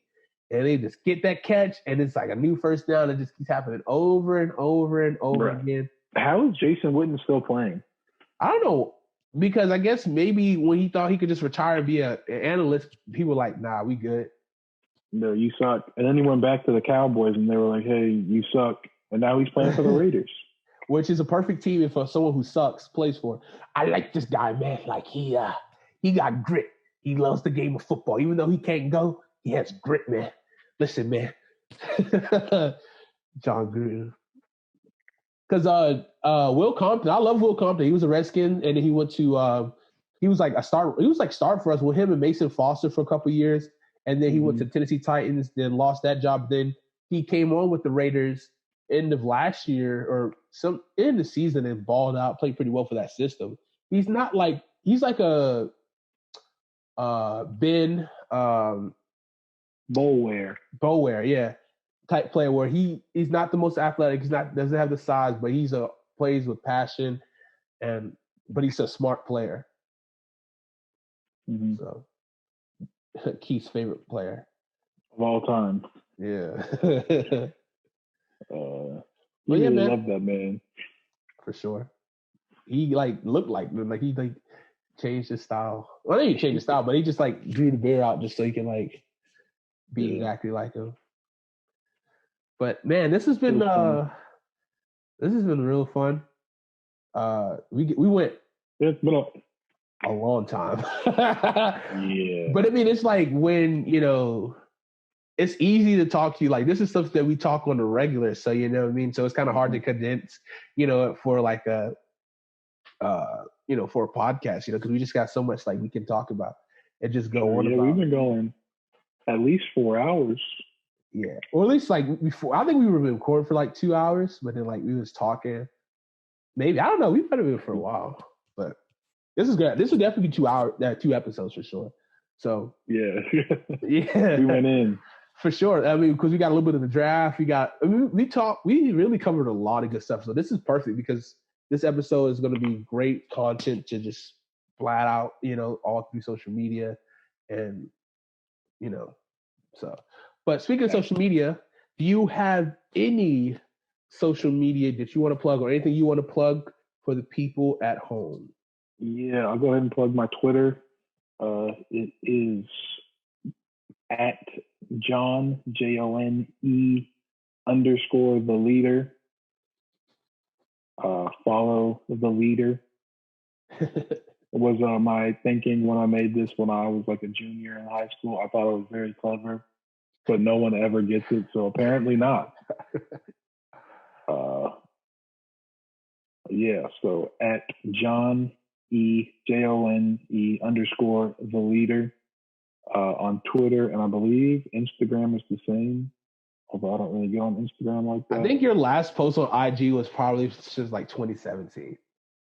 And they just get that catch, and it's like a new first down. It just keeps happening over and over and over again. How is Jason Witten still playing? I don't know, because I guess maybe when he thought he could just retire and be an analyst, people were like, nah, we good. No, you suck. And then he went back to the Cowboys, and they were like, hey, you suck. And now he's playing for the Raiders. Which is a perfect team if someone who sucks plays for. I like this guy, man. Like, he got grit. He loves the game of football. Even though he can't go, he has grit, man. Listen, man. John Gruden. Because Will Compton, I love Will Compton. He was a Redskin, and then he went to he was like star for us with him and Mason Foster for a couple years. And then he went to Tennessee Titans, then lost that job. Then he came on with the Raiders end of last year or some end of the season and balled out, played pretty well for that system. He's like a Ben Boulware, yeah, type player where he's not the most athletic, doesn't have the size, but plays with passion, but he's a smart player. Mm-hmm. So Keith's favorite player of all time. Yeah. Man, love that man for sure. He looked like he changed his style. Well, he changed his style, but he just drew the beard out just so he can be exactly like him. But man, this has been real fun. We went It's been a long time. yeah. But I mean, it's like when, it's easy to talk to you. Like, this is stuff that we talk on the regular. So, you know what I mean? So it's kind of hard to condense, for like for a podcast, because we just got so much like we can talk about and just go on about. We've been going at least 4 hours. Yeah. Or at least like before, I think we were recording for like 2 hours, but then like we was talking. Maybe, I don't know. We've been doing it for a while, but this is good. This will definitely be 2 hours, 2 episodes for sure. So yeah, yeah, we went in for sure. I mean, because we got a little bit of the draft. We really covered a lot of good stuff. So this is perfect because this episode is going to be great content to just flat out, all through social media, and so. But speaking of social media, do you have any social media that you want to plug or anything you want to plug for the people at home? Yeah, I'll go ahead and plug my Twitter. It is at John, JONE _ the leader. Follow the leader. It was my thinking when I made this when I was like a junior in high school. I thought it was very clever, but no one ever gets it. So apparently not. So at John JONE _ the leader on Twitter, and I believe Instagram is the same. Although I don't really get on Instagram like that. I think your last post on IG was probably just like 2017.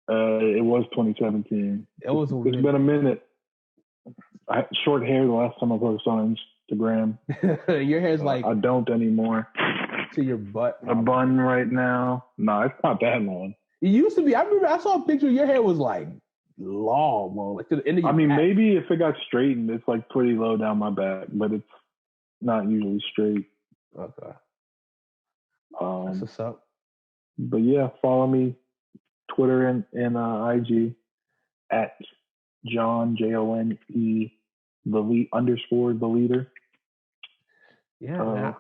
It was 2017. It's been a minute. I had short hair the last time I posted on Instagram. Your hair's like I don't anymore. To your butt. A bun right now. No, it's not that long. It used to be. I remember I saw a picture. Your hair was like long, bro. Like to the end of your back. Maybe if it got straightened, it's like pretty low down my back, but it's not usually straight. Okay. That's what's up. But yeah, follow me, Twitter and IG at John JONE _ the leader. Yeah, man.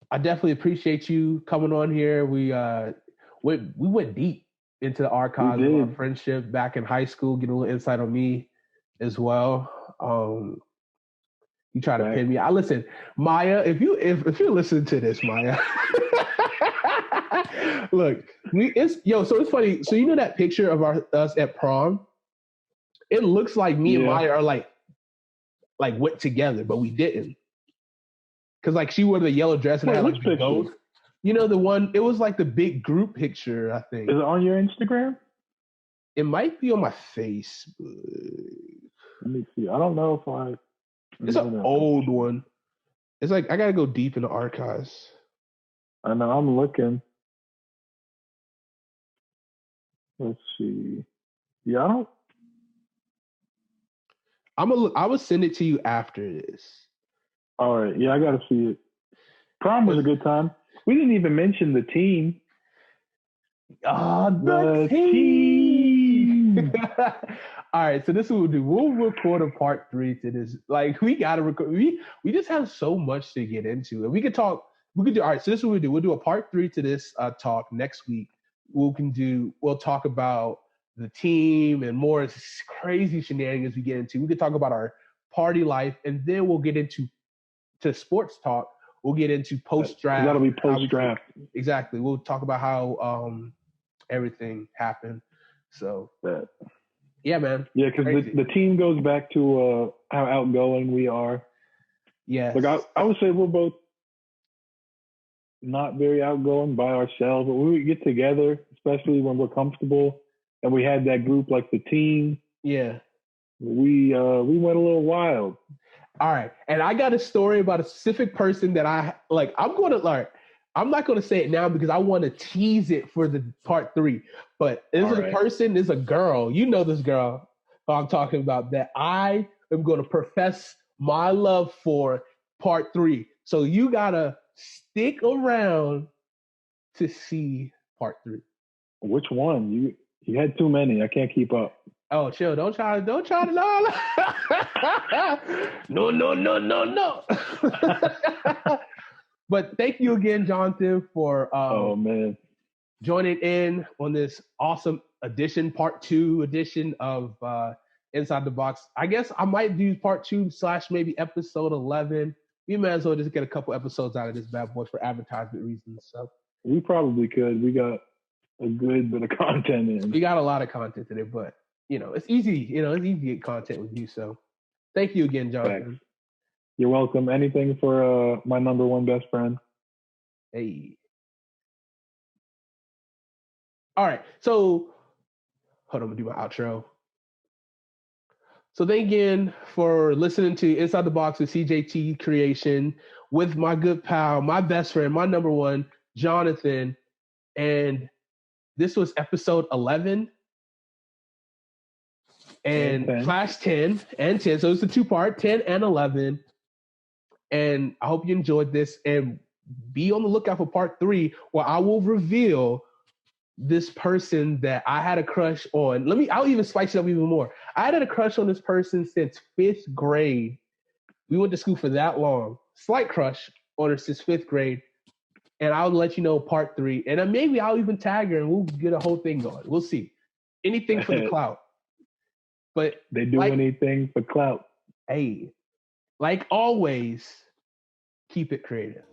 I definitely appreciate you coming on here. We went deep into the archives of our friendship back in high school, get a little insight on me as well. You try to pin me. I listen, Maya. If you're listening to this, Maya, look, so it's funny. So you know that picture of us at prom? It looks like me and Maya are like went together, but we didn't. Cause like she wore the yellow dress and had like the gold. You know the one? It was like the big group picture. I think. Is it on your Instagram? It might be on my Facebook. Let me see. I don't know if It's an old one. It's like I gotta go deep in the archives. I know. I'm looking. Let's see. Yeah, I don't. I will send it to you after this. All right. Yeah, I got to see it. Prom was a good time. We didn't even mention the team. The team. All right. So this is what we'll do. We'll record a part 3 to this. Like we got to record. We just have so much to get into. And we could talk. We could do. All right. So this is what we'll do. We'll do a part 3 to this talk next week. We'll talk about the team and more crazy shenanigans we get into. We could talk about our party life, and then we'll get into sports talk. We'll get into post-draft. That'll be post-draft. Exactly. We'll talk about how everything happened. So, yeah, man. Yeah, because the team goes back to how outgoing we are. Yeah. Like I would say we're both not very outgoing by ourselves, but when we get together, especially when we're comfortable, and we had that group like the team. Yeah. We went a little wild. All right. And I got a story about a specific person that I'm not going to say it now because I want to tease it for the part 3. But there's there's a girl, you know this girl who I'm talking about, that I am going to profess my love for part 3. So you got to stick around to see part 3. Which one? You had too many. I can't keep up. Oh, chill. Don't try to No. But thank you again, Jonathan, for joining in on this awesome part 2 edition of Inside the Box. I guess I might do part 2 / maybe episode 11. We might as well just get a couple episodes out of this bad boy for advertisement reasons. So we probably could. We got a good bit of content in. We got a lot of content today, but it's easy. It's easy to get content with you. So thank you again, Jonathan. Thanks. You're welcome. Anything for my number one best friend. Hey. All right. So hold on, I'm gonna do my outro. So thank again for listening to Inside the Box with CJT Creation with my good pal, my best friend, my number one, Jonathan. And this was episode 11 and /10 and 10. So it's a 2-part, 10 and 11. And I hope you enjoyed this, and be on the lookout for part 3, where I will reveal this person that I had a crush on. I'll even spice it up even more. I had a crush on this person since 5th grade. We went to school for that long. Slight crush on her since 5th grade. And I'll let you know part 3. And then maybe I'll even tag her and we'll get a whole thing going. We'll see. Anything for the clout. But they do anything for clout. Hey, like always, keep it creative.